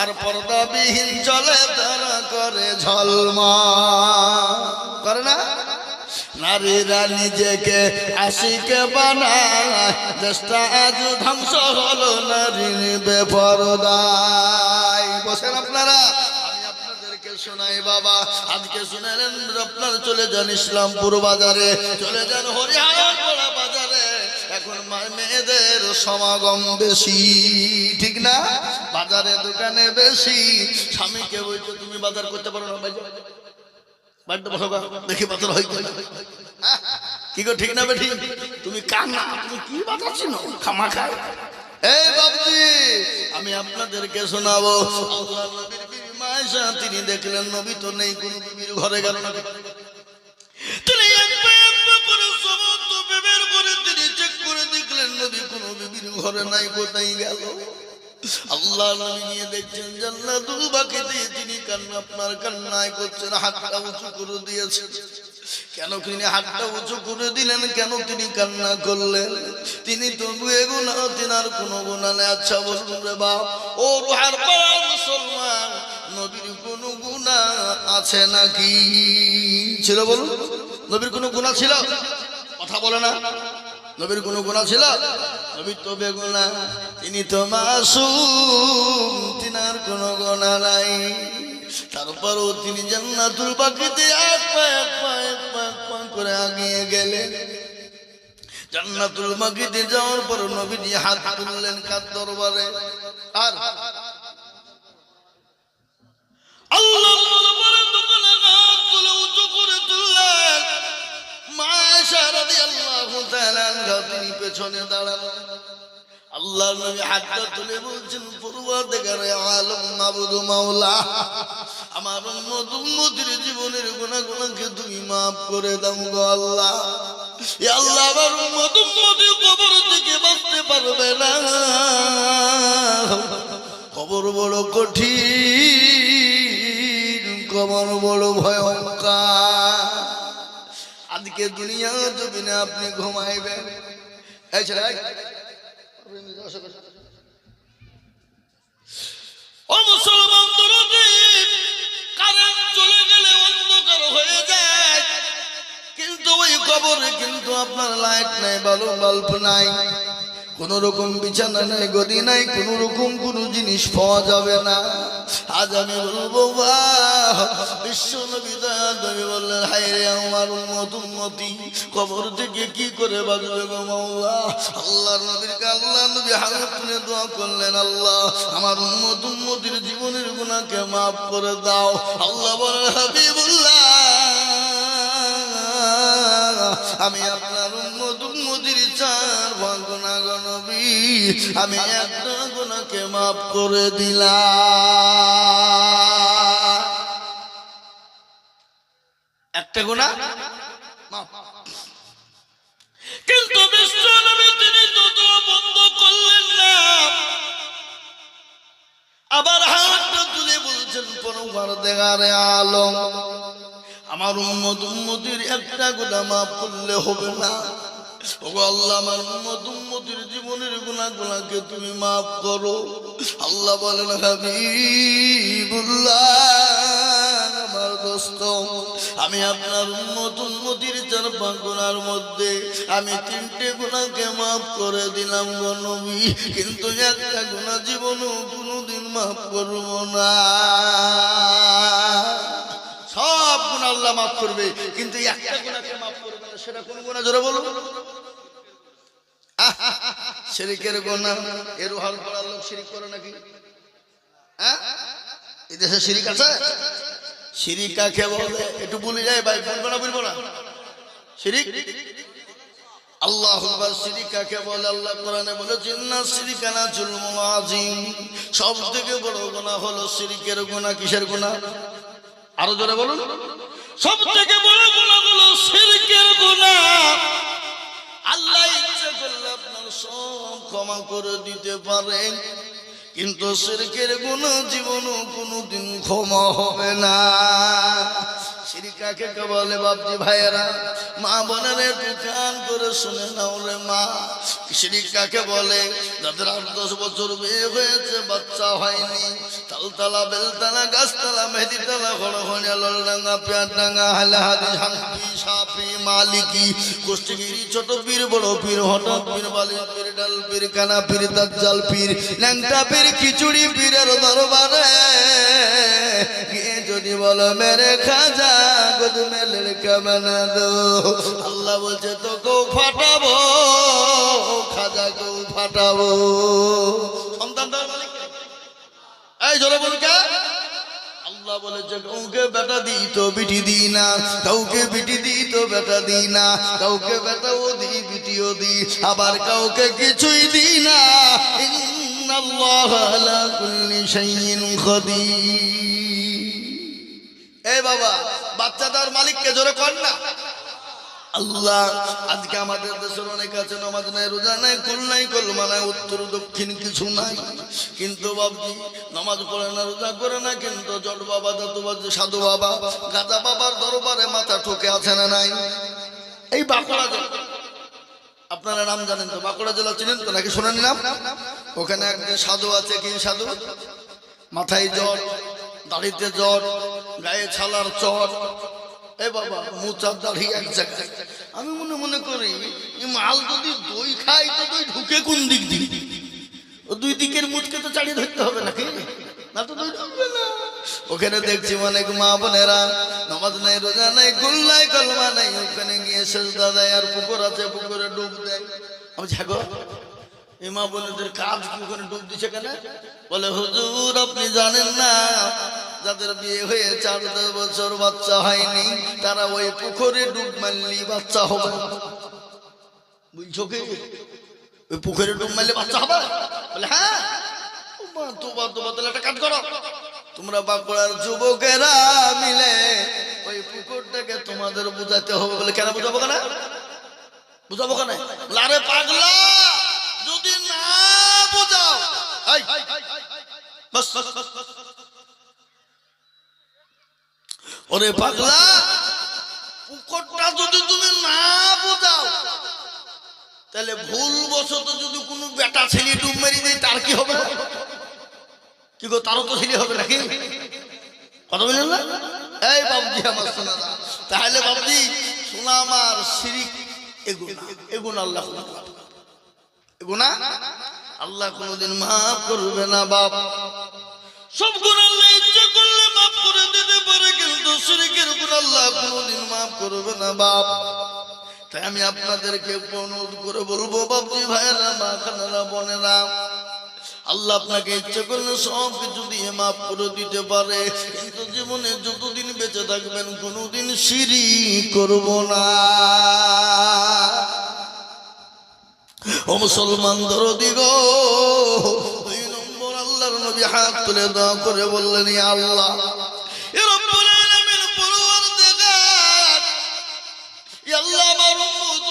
আর পর্দাবিহীন চলে তারা করে ঝলমা, করে না? নারীরা নিজেকে আশিকে বানায়, দেশটা আজ ধ্বংস হলো নারীর বেপরদায়। বসেন আপনারা, আমি আপনাদেরকে শোনাই বাবা। আজকে শুনেলেন, আপনারা চলে যান ইসলামপুর বাজারে, চলে যান হরিহার পোড়া বাজারে, এখন মেয়েদের সমাগম বেশি, ঠিক না? বাজারে দোকানে বেশি। স্বামীকে বলছো তুমি বাজার করতে পারো না, দেখি বাজার হয় কি গো, ঠিক না বেঠি? তুমি কান্না, তুমি কি বাজাচ্ছি না খামা খায়। এই বাবুজি, আমি আপনাদেরকে শোনাবো। আল্লাহ নবীর বিবি মা আয়েশা তিনি দেখলেন নবী তো নেই, কোন বিবির ঘরে গেল না। তিনি এক পা করে সমস্ত বিবির ঘরে তিনি চেক করে দেখলেন নবী কোন বিবির ঘরে নাই, কোথায় গেল? আল্লাহ নবী নিয়ে দেখছেন জান্নাতুল বাকিতে তিনি কান্না, আপনার কান্নায় করছেন, হাতটা উঁচু করে দিয়েছেন। কেন তিনি হাতটা উঁচু করে দিলেন? কেন তিনি কান্না করলেন? তিনি তো বেগুনা, তিনার কোনো গুনাহ নেই। আচ্ছা বলুন রে বাপ, ও রুহার পাড়ার মুসলমান, নবীর কোনো গুনাহ আছে নাকি? ছিল? বলুন, নবীর কোনো গুনাহ ছিল? কথা বলে না। নবীর কোনো গুনাহ ছিল? নবী তো বেগুনা, তিনি তো মাসুম, তিনার কোনো গুনাহ নাই। তারপরও তিনি জান্নাতুল বাকিতে এক পা করে আগিয়ে গেলেন। জান্নাতুল বাকিতে যাওয়ার পর নবীজি হাত তুললেন কার দরবারে? আর আল্লাহর দরবারে দোকানে হাত তুলে উঁচু করে তুললেন। মা রাদিয়াল্লাহু তাআলা আনহা তিনি পেছনে দাঁড়ানো। আল্লাহর নবী হাতটা তুলে বলছেন, পরওয়ারদিগারে আলম মাবুদ মাওলা, আমার উম্মতের জীবনের গুনাহগুলোকে তুমি maaf করে দাও গো আল্লাহ। ইয়া আল্লাহ, আমার উম্মত কবর থেকে বাঁচতে পারবে না, কবর বড় কঠিন, কবর বড় ভয়ঙ্কর। আজকে দুনিয়া জমিনে আপনি ঘুমাইবেন, এই ছেলে ও মুসলমান দরদি, কারেন্ট চলে গেলে অন্ধকার হয়ে যায়, কিন্তু ওই কবরে কিন্তু আপনার লাইট নাই, বাল্ব নাই, কোন রকম বিছানা নাই, গদি নাই, কোন রকম কোন জিনিস পাওয়া যাবে না। আজ আমি বলবো বিশ্ব নবী দয়ানবী বললেন, হায় রে আমার উম্মতি, কবর থেকে কি করে বাঁচবে গো মাওলা। আল্লাহর নবী হাত তুলে দোয়া করলেন, আল্লাহ আমার উম্মতির জীবনের গুনাহকে maaf করে দাও। আল্লাহ বলেন, হাবিবুল্লাহ, আমি আপনার উম্মতির 4 ভাগ গুনাহ গো নবী, আমি একটা গুনাহকে maaf করে দিলাম, একটা গুনাহ maaf। কিন্তু বিশ্ব নবী তিনি তো দোয়া বন্ধ করলেন না, আবার হাতটা তুলে বলছেন, পরওয়ারদিগারে আলম, আমার উম্মতির একটা গুনাহ maaf করলে হবে না, ওগো আল্লাহ আমার উম্মতির জীবনের গুনাহগুলোকে তুমি maaf করো। আল্লাহ বলেন, হাবিবুল্লাহ, আমার দোস্ত, আমি আপনার উম্মতির 4 ভাগ গুনাহর মধ্যে আমি 3টে গুনাহকে maaf করে দিলাম গো নবী, কিন্তু একটা গুনাহ জীবনও কোনোদিন maaf করব না। সব গুনাহ আল্লাহ maaf করবে, কিন্তু একটা গুনাহকে maaf করবে না। সেটা কোন গুনাহ জোরে বলুন? শিরকের গুনাহ। এর হাল পড়ার লোক শিরক করে নাকি? এই দেশে শিরক আছে? শিরক কাকে বলে একটু বলে যায় ভাই, বলবো না শিরক? আল্লাহু আকবার। শিরক কাকে বলে? আল্লাহ কোরআনে বলেছেন, না শিরকানা জুলমুন আযীম, সবথেকে বড় গুনাহ হলো শিরকের গুনাহ। কিসের গুনাহ? আরো জোরে বলুন। সবথেকে বড় গুনাহ হলো শিরকের গুনাহ। আল্লাহ ইচ্ছা করলে আপনার সব ক্ষমা করে দিতে পারেন, কিন্তু শিরকের গুনাহ জীবনও কোনোদিন ক্ষমা হবে না। শিরক কাকে বলে বাপজি ভাইয়েরা, মা বোনেরা দোকান করে শুনে নাও রে মা, শিরক কাকে বলে? যাদের 8-10 বছর বিয়ে হয়েছে, বাচ্চা হয়নি, তালতলা, বেলতলা, গাছতলা, মেহেদিতলা, খড়খড়িয়া, ললডাঙ্গা, পেয়ারডাঙ্গা, হালাহাদি, হানফি, শাফি, মালিকি, কুষ্টিগিরি, ছোট পীর, বড় পীর, হঠাৎ পীর, বালি পীর, ডাল পীর, কানা পীর, দাজ্জাল পীর, ন্যাংটা পীর, খিচুড়ি পীরের দরবারে গিয়ে যদি বলো মেরে খাজা গোদ মে লড়কা বানা দো, আল্লাহ বলছে তোকেও ফাটাবো, খাজাকেও ফাটাবো। সন্তান দেওয়ার মালিক এই জোরে বল কে? আল্লাহ বলেছে, কাউকে বেটা দিই তো বিটি দিই না, কাউকে বিটি দিই তো বেটা দিই না, কাউকে বেটাও দিই বিটিও দিই, আবার কাউকে কিছুই দিই না। ইন্নাল্লাহা আলা কুল্লি শাইইন কাদির। এই বাবা, বাচ্চাটার মালিককে জোরে কর না। আল্লাহ আজকে আমাদের দেশের অনেক আছে, নামাজ নাই, রোজা নাই, কুল নাই, কলমা নাই, উত্তর দক্ষিণ কিছু নাই, কিন্তু বাবজি নামাজ পড়ে না, রোজা করে না, কিন্তু জট বাবা, দাদু বাবা, সাধু বাবা, গাজা বাবার দরবারে মাথা ঠুকে আছে না নাই? এই বাঁকুড়া জেলা, আপনারা নাম জানেন তো? বাঁকুড়া জেলা চিনেন তো নাকি শোনেন নাম? ওখানে একজন সাধু আছে। কি সাধু? মাথায় জ্বর, দাড়িতে জ্বর, গায়ে ছালার চর, এ বাবা মোচার দাড়ি এক জায়গায়। আমি মনে করি মাল যদি দই খাই তো দই ঢুকে কোন দিক দিয়ে? ও 2 দিকের মুখকে তো চাড়িয়ে ধরতে হবে নাকি? না তো দই ঢুকবে না। ওখানে দেখছি অনেক মা বোনেরা নামাজ নাই, রোজা নাই, কুল নাই, কলমা নাই, ওখানে গিয়ে সেজদা দেয়, আর পুকুর আছে পুকুরে ডুব দেয়। আমি ঝাগো এই মা বোনেদের কাজ কি ওখানে ডুব দিচ্ছে কেন? বলে হুজুর আপনি জানেন না, যাদের বিয়ে হয়ে 4-10 বছর বাচ্চা হয়নি, তারা ওই পুকুরে ডুব মারলি বাচ্চা হবে। বুঝছো কি? ওই পুকুরে ডুব মারলে বাচ্চা হবে? বলে হ্যাঁ। তোবা তোবা, তাহলে একটা কাজ করো, তোমরা বাঁকুড়ার যুবকেরা মিলে ওই পুকুরটাকে তোমাদের বুঝাতে হবে। বলে কেন বুঝাবো কেন? বুঝাবো কেন? লারে পাগলা, যদি না বুঝাও, ওরে পাগলা, পুকুরটা যদি তুমি না বুঝাও, তাহলে ভুল বশত যদি কোনো বেটা ছেলে ডুব মেরে দেয়, তার কি হবে? কি গো, তারও তো ছেলে হবে নাকি? কথা বললেন না? এই বাবুজি আমার শোনা, তাহলে বাবুজি শোনা আমার, শিরিক এগুনা আল্লাহ, এগুনা আল্লাহ কোনদিন মাফ করবে না বাপ। সব গুণ আল্লাহ ইচ্ছা করলে মাফ করে দিতে পারে, কিন্তু শিরকের গুণ আল্লাহ কোনদিন মাফ করবে না বাপ। তাই আমি আপনাদেরকে অনুরোধ করে বলবো, বাবুজি ভাইয়েরা, মা খানারা, বোনেরা, আল্লাহ আপনাকে ইচ্ছে করলে সব কিছু দিয়ে মাফ করে দিতে পারে, কিন্তু জীবনে যতদিন বেঁচে থাকবেন কোনোদিন শিরক করব না। ও মুসলমান দরদি গো, 2 নম্বর আল্লাহর নবী হাত তুলে দোয়া করে বললেন, ইয়া আল্লাহ, ইয়া রব্বুল আলামিন, পরওয়ারদিগার, ইয়া আল্লাহ, আমার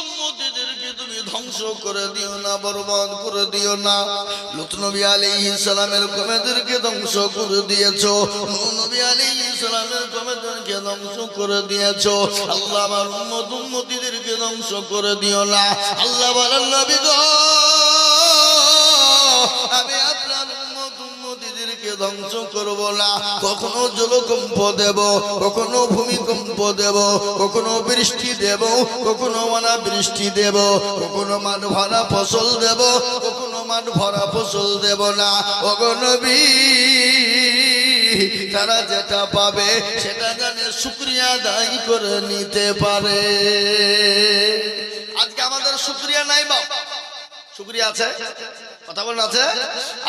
উম্মতদেরকে তুমি ধ্বংস করে দিও না, বরবাদ করে দিও না। লূত নবী আলাইহিস সালামের কওমদেরকে ধ্বংস করে দিয়েছো, নূহ নবী আলাইহিস সালামের কওমদেরকে ধ্বংস করে দিয়েছো। আল্লাহ, আমার উম্মতদেরকে ধ্বংস করে দিও না। আল্লাহ বলেন, নবী গো, আমি আপনার উম্মতদেরকে ধ্বংস করব না। কখনো জলকম্প দেব, কখনো ভূমিকম্প দেব, কখনো বৃষ্টি দেব, কখনো অনাবৃষ্টি দেব, কখনো মাঠ ভরা ফসল দেব, কখনো মাঠ ভরা ফসল দেব না। ওগো নবী, তারা যেটা পাবে সেটা জানে শুকরিয়া আদায় করে নিতে পারে। আজকে আমাদের শুকরিয়া নাই বাপ, শুকরিয়া আছে? কথা বলেন আছে?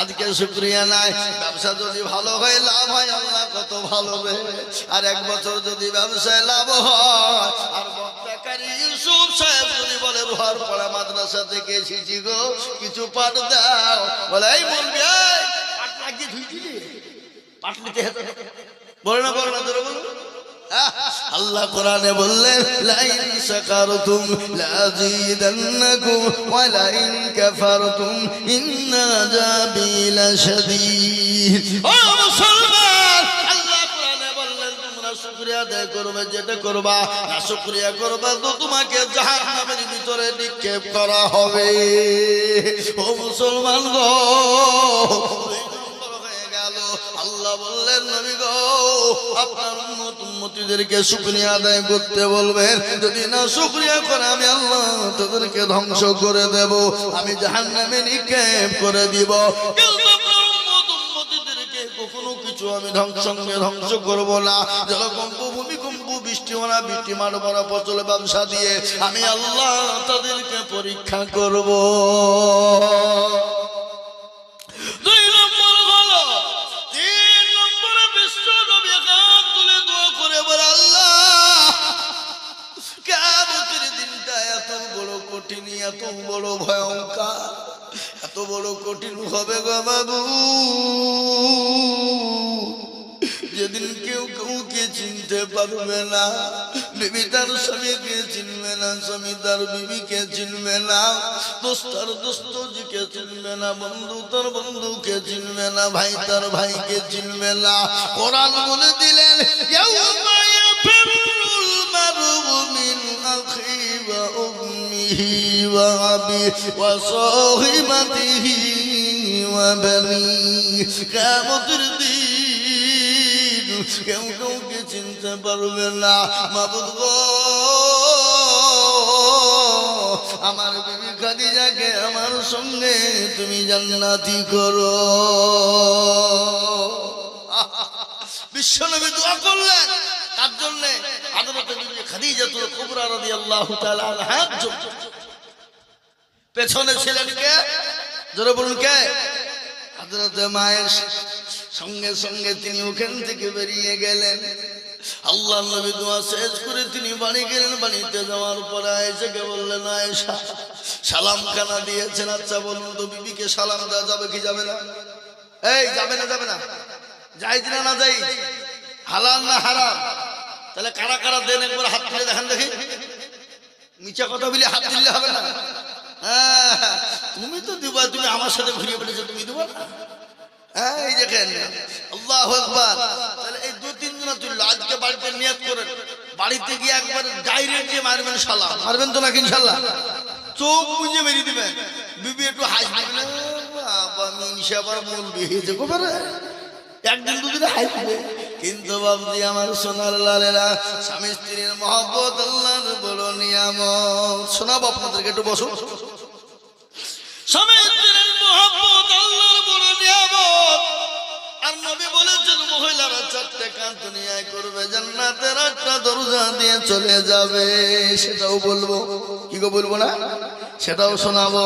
আজকে শুকরিয়া নাই। ব্যবসা যদি ভালো হয়, লাভ হয়, আল্লাহ কত ভালো রে। আর 1 বছর যদি ব্যবসায় লাভ হয়, আর বক্তাকারী ইউসুফ সাহেব যদি বলে, রোহার পাড়া মাদ্রাসা থেকে এসেছি গো, কিছু পাট দাও, বলে এই বলবি, পাট লাগিয়ে ধুই দিলি, পাট নিতে বলে না, বলে না, ধরে বলুন। আল্লাহ কোরআনে বললেন, লাইন শাকারতুম লাযীদান্নাকুম ওয়া লাইন কাফারতুম ইন্না আযাবি লাশাদীদ। ও মুসলমান, আল্লাহ কোরআনে বললেন, তোমরা শুকরিয়া আদায় করবে, যেটা করবা না শুকরিয়া করবা তো তোমাকে জাহান্নামের ভিতরে নিক্ষেপ করা হবে। ও মুসলমান গো, আল্লাহ বললেন, নবী গো, আপনার উম্মতদেরকে শুকরিয়া আদায় করতে বলবেন, যদি না শুকরিয়া করে আমি আল্লাহ তাদেরকে ধ্বংস করে দেব, আমি জাহান্নামে নিক্ষেপ করে দিব। কিন্তু আপনার উম্মতদেরকে কখনো কিছু আমি সঙ্গে ধ্বংস করব না। জলকম্প, ভূমিকম্প, বৃষ্টি মারা, বৃষ্টি মার মারা ফসল ব্যবসা দিয়ে আমি আল্লাহ তাদেরকে পরীক্ষা করব। 2 নম্বর হলো, 3 নম্বরে বিশ্ব নবী হাত তুলে দোয়া করে বলে, আল্লাহ, কিয়ামতের দিনটা এত বড় কঠিন, এত বড় ভয়ঙ্কর, এত বড় কঠিন হবে গো বাবু, যেদিন কেউ কাউকে চিনতে পারবে না। বিবি তার স্বামীকে চিনবে না, স্বামী তার বিবিকে চিনবে না, দোস্ত তার দোস্তকে চিনবে না, বন্ধু তার বন্ধুকে চিনবে না, ভাই তার ভাইকে চিনবে না। কোরআন বলে দিলেন, ইয়াউমা ইয়াফিরুল মার'উ মিন আখি ওয়া উম্মিহি ওয়া আবিহি ওয়া সাহিবাতিহি ওয়া বানিহি। কিয়ামতের দিন কেউ কাউকে চিনতে পারবে না। মাবুদ গো, আমার বিবি খাদিজাকে আমার সঙ্গে তুমি জান্নাতি করো। বিশ্বনবী দোয়া করলেন তার জন্য। হযরত বিবি খাদিজাতুল কুবরা রাদিয়াল্লাহু তাআলা আনহা, পেছনে ছিলেন কে? জোরে বলুন কে? হযরত মায়ের সঙ্গে সঙ্গে তিনি ওখান থেকে বেরিয়ে গেলেন। আল্লাহ নবী দোয়া শেষ করে তিনি বাড়ি গেলেন। বাড়িতে যাওয়ার পরে আয়েশাকে বললেন, আয়েশা, সালাম খানা দিয়েছেন। আচ্ছা বলুন তো বিবিকে সালাম দেওয়া যাবে কি যাবে না? এই যাবে না যাবে না? জায়েজ না না জায়েজ? হালাল না হারাম? তাহলে কারা কারা দেন একবার হাত তুলে দেখেন দেখি। মিছা কথা বলে হাত দিলে হবে না। তুমি তো দিবা, তুমি আমার সাথে ঘুরিয়ে বেড়েছো, তুমি দিবা না? এই দেখেন আল্লাহু আকবার। তাহলে এই দু তিন জন তুললো। আজকে বাড়িতে নিয়ত করেন, বাড়িতে গিয়ে একবার ডাইরেক্ট যে মারবেন সালাম। মারবেন তো নাকি ইনশাআল্লাহ? চোখ মুজে মেরে দিবেন। বিবি একটু হাসবে, বাবা মিনসা আবার বলবি যে কোপারে একদিন দুদিনে হাসবে। কিন্তু বাবজি আমার সোনার লালেরা, স্বামী স্ত্রীর মহব্বত আল্লাহর বড় নিয়ামত। শোনাবো আপনাদেরকে, একটু বসো। স্বামী স্ত্রীর মহব্বত আল্লাহর বড় নিয়ামত। আর নবী বলেছেন মহিলারা চারটে কাজ দুনিয়ায় করবে, জান্নাতের আটটা দরজা দিয়ে চলে যাবে। সেটাও বলবো, কি গো বলবো না? সেটাও শোনাবো।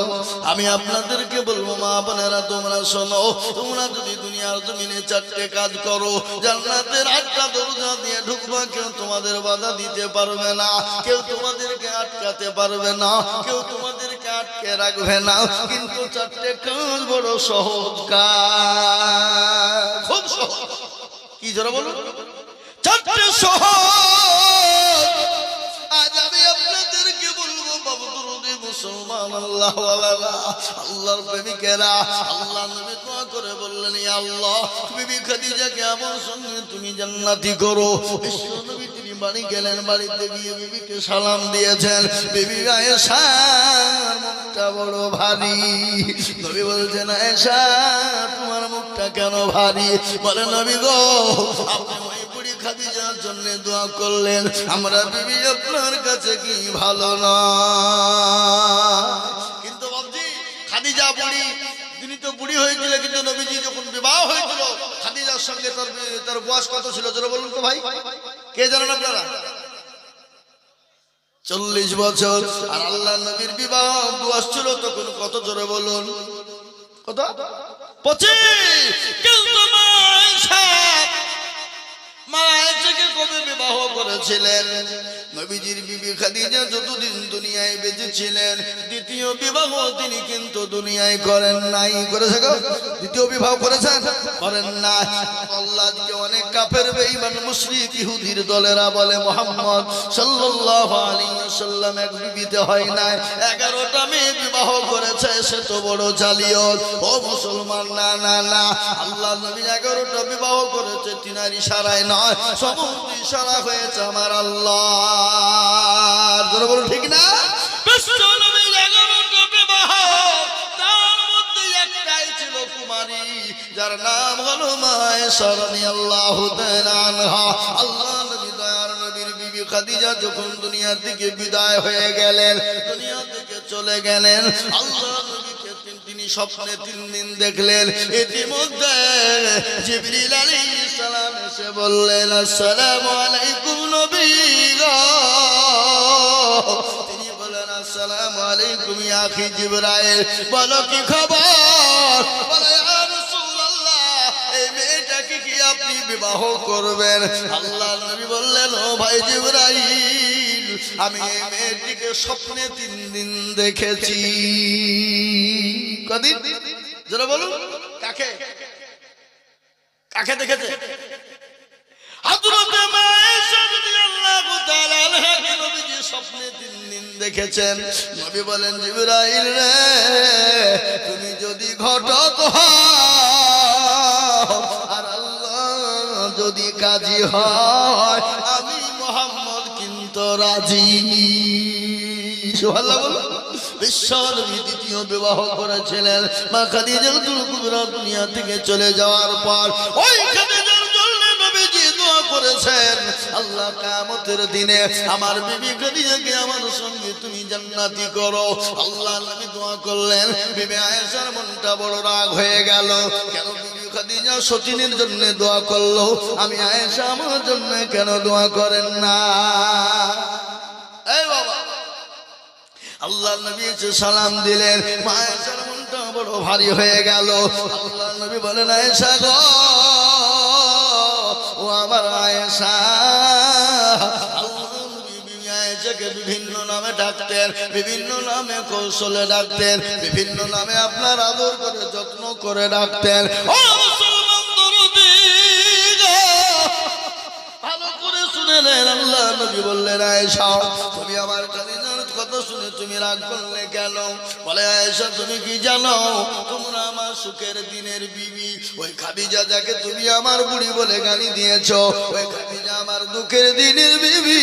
আমি আপনাদেরকে বলবো মা বোনেরা তোমরা শোনো, তোমরা যদি দুনিয়ার জমিনে চারটে কাজ করো, জান্নাতের আটটা দরজা দিয়ে ঢুকবা। কেউ তোমাদের বাধা দিতে পারবে না, কেউ তোমাদেরকে আটকাতে পারবে না, কেউ তোমাদেরকে আটকে রাখবে না। কিন্তু চারটে কাজ বড় সহজ কাজ, খুব সহজ। কি জোরে বলুন? চারটে সহজ। আজ আমি আপনাদেরকে বলবো বাবু দরুদে মুসলমান আল্লাহওয়ালারা, আল্লাহর প্রেমিকেরা, আল্লাহ নবী দোয়া করে বললেন ইয়া আল্লাহ বিবি খাদিজাকে আমার সঙ্গে তুমি জান্নাতি করো। বিশ্ব নবী তিনি বাড়ি গেলেন, বাড়িতে গিয়ে বিবিকে সালাম দিয়েছেন। বিবি আয়েশার মুখটা বড় ভারী। নবী বলছেন আয়েশা তোমার মুখটা কেন ভারী? বলে নবী গো আপনি ওই বুড়ি খাদিজার জন্য দোয়া করলেন, আমরা বিবি আপনার কাছে কি ভালো না? কিন্তু বাবজি খাদিজা বুড়ি, তিনি তো বুড়ি হয়েছিল, কিন্তু নবীজি যখন বিবাহ হয়েছিল খাদিজার সঙ্গে তার বয়স কত ছিল জোরে বলুন তো ভাই? কে জানেন আপনারা? 40 বছর। আর আল্লাহ নবীর বিবাহ বয়স ছিল তখন কত জোরে বলুন? কত? 25। কিন্তু মা আয়েশাকে কবে বিবাহ করেছিলেন? নবীজির বিবি খাদিজা যতদিন দুনিয়ায় বেঁচে ছিলেন দ্বিতীয় বিবাহ তিনি কিন্তু দুনিয়ায় করেন নাই। করেছে গো? দ্বিতীয় বিবাহ করেছেন? করেন না। আল্লাহকে অনেক কাফের বেঈমান মুশরিক ইহুদির দলেরা বলে মুহাম্মদ সাল্লাল্লাহু আলাইহি ওয়াসাল্লাম এক বিবিতে হয় নাই, 11টা মেয়ে বিবাহ করেছে, সে তো বড় জালিয়াত। ও মুসলমান, না না না, আল্লাহ নবী 11টা বিবাহ করেছে, তিনার ইশারায় নয়, সমস্ত ইশারা হয়েছে আমার আল্লাহ। জোরে বলুন ঠিক না? বিশ্ব নবীর 11টা বিবাহ, তার মধ্যে একটাই ছিল কুমারী, যার নাম হলো মা আয়েশা রাদিয়াল্লাহু তাআলা আনহা। আল্লাহ নবী দয়ার নবীর বিবি খাদিজা যখন দুনিয়া থেকে বিদায় হয়ে গেলেন, দুনিয়া থেকে চলে গেলেন, আল্লাহ নবীকে তিনি স্বপ্নে 3 দিন দেখলেন। ইতিমধ্যে জিবরিল আলাইহিস সালাম এসে বললেন আসসালামু আলাইকুম নবী গো। তিনি বলেন আসসালামু আলাইকুম ইয়া আখি জিবরাইল, বলো কি খবর? বলে ইয়া রাসূলুল্লাহ এই মেয়েটাকে কি আপনি বিবাহ করবেন? আল্লাহ নবী বললেন ও ভাই জিবরাইল, আমি এই মেয়েটিকে স্বপ্নে 3 দিন দেখেছি। কদিন? যারা বলুন কাকে কাকে দেখেছে? হযরতে মা আয়েশা রাদিয়াল্লাহু তাআলা আনহা নবীজি স্বপ্নে 3 দিন দেখেছেন। নবী বলেন জিবরাইল রে, তুমি যদি ঘটক হও আর আল্লাহ যদি কাজী হয়, আমি মুহাম্মদ কিন্তু রাজি। সুবহানাল্লাহ বলুন। বিশ্বনবী দ্বিতীয় বিবাহ করেছিলেন। মা খাদিজাতুল কুবরা দুনিয়া থেকে চলে যাওয়ার পর ওই খাদিজার জন্য নবীজি দোয়া করেছেন, আল্লাহ কিয়ামতের দিনে আমার বিবি খাদিজাকে আমার সঙ্গে তুমি জান্নাতি করো। আল্লাহ নবী দোয়া করলেন। বিবি আয়েশার মনটা বড় রাগ হয়ে গেল। কেন বিবি খাদিজা সতীনের জন্য দোয়া করলো, আমি আয়েশা আমার জন্য কেন দোয়া করেন না? এই বাবা, আল্লাহ নবী এসে সালাম দিলেন। মা আয়েশার মনটা বড় ভারী হয়ে গেল। আল্লাহ নবী বলেন আয়েশা গো, ও আমার আয়েশা। আল্লাহ নবী বিবি আয়েশা আয়েশাকে বিভিন্ন নামে ডাকতেন, বিভিন্ন নামে কৌশলে ডাকতেন, বিভিন্ন নামে আপনার আদর করে যত্ন করে ডাকতেন। ও মুসলমান দরদি, ভালো করে শুনে নেন। আল্লাহ নবী বললেন, আয়েশা তুমি আমার খাদিজার কথা শুনে তুমি রাগ করলে কেন? বলে, আয়েশা তুমি কি জানো, তোমরা আমার সুখের দিনের বিবি। ওই খাদিজা যাকে তুমি আমার বুড়ি বলে গালি দিয়েছো, ওই খাদিজা আমার দুঃখের দিনের বিবি।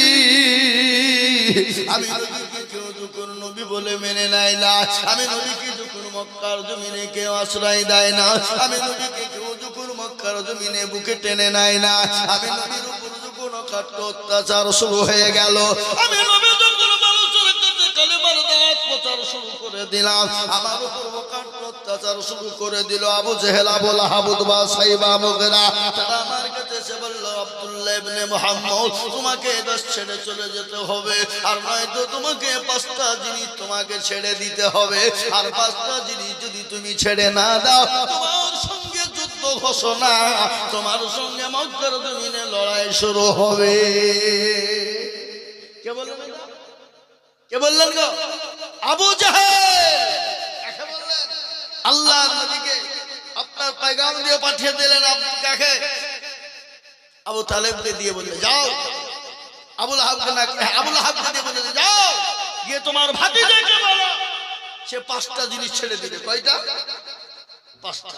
আমি নবীকে কেউ যখন নবী বলে মেনে নেয় না, আমি নবীকে যখন মক্কার জমিনে কেউ আশ্রয় দেয় না, আমি নবীকে কেউ যখন মক্কার জমিনে বুকে টেনে নেয় না, আমি নবীর উপর যখন কাট্ট অত্যাচার শুরু হয়ে গেল, আমি নবী যখন মানুষের কাছে কালেমার দাওয়াত প্রচার শুরু করে দিলাম, আমার উপর কাট্ট অত্যাচার শুরু করে দিল আবু জেহেল, আবু লাহাব, উতবা, সাইবা, মুগীরা। তারা আমার কাছে এসে বলল, আব্দুল্লাহ ইবনে মুহাম্মদ তোমাকে দেশ ছেড়ে চলে যেতে হবে, আর নয়তো তোমাকে 5টা জিনিস তোমাকে ছেড়ে দিতে হবে, আর 5টা জিনিস যদি তুমি ছেড়ে না দাও, তোমার সঙ্গে যুদ্ধ ঘোষণা, তোমার সঙ্গে মক্কার জমিনে লড়াই শুরু হবে। কে বললেন? কে বললেন গো? আবু জাহেল বললেন। আল্লাহ নবীকে আপনার পয়গাম দিয়ে পাঠিয়ে দিলেন। কাকে? আবু তালেবকে দিয়ে বললেন, যাও। আবু লাহাবকে না, আবু লাহাবকে দিয়ে বললেন, যাও গিয়ে তোমার ভাতিজাকে বলো সে 5টা জিনিস ছেড়ে দিবে। কয়টা? 5টা।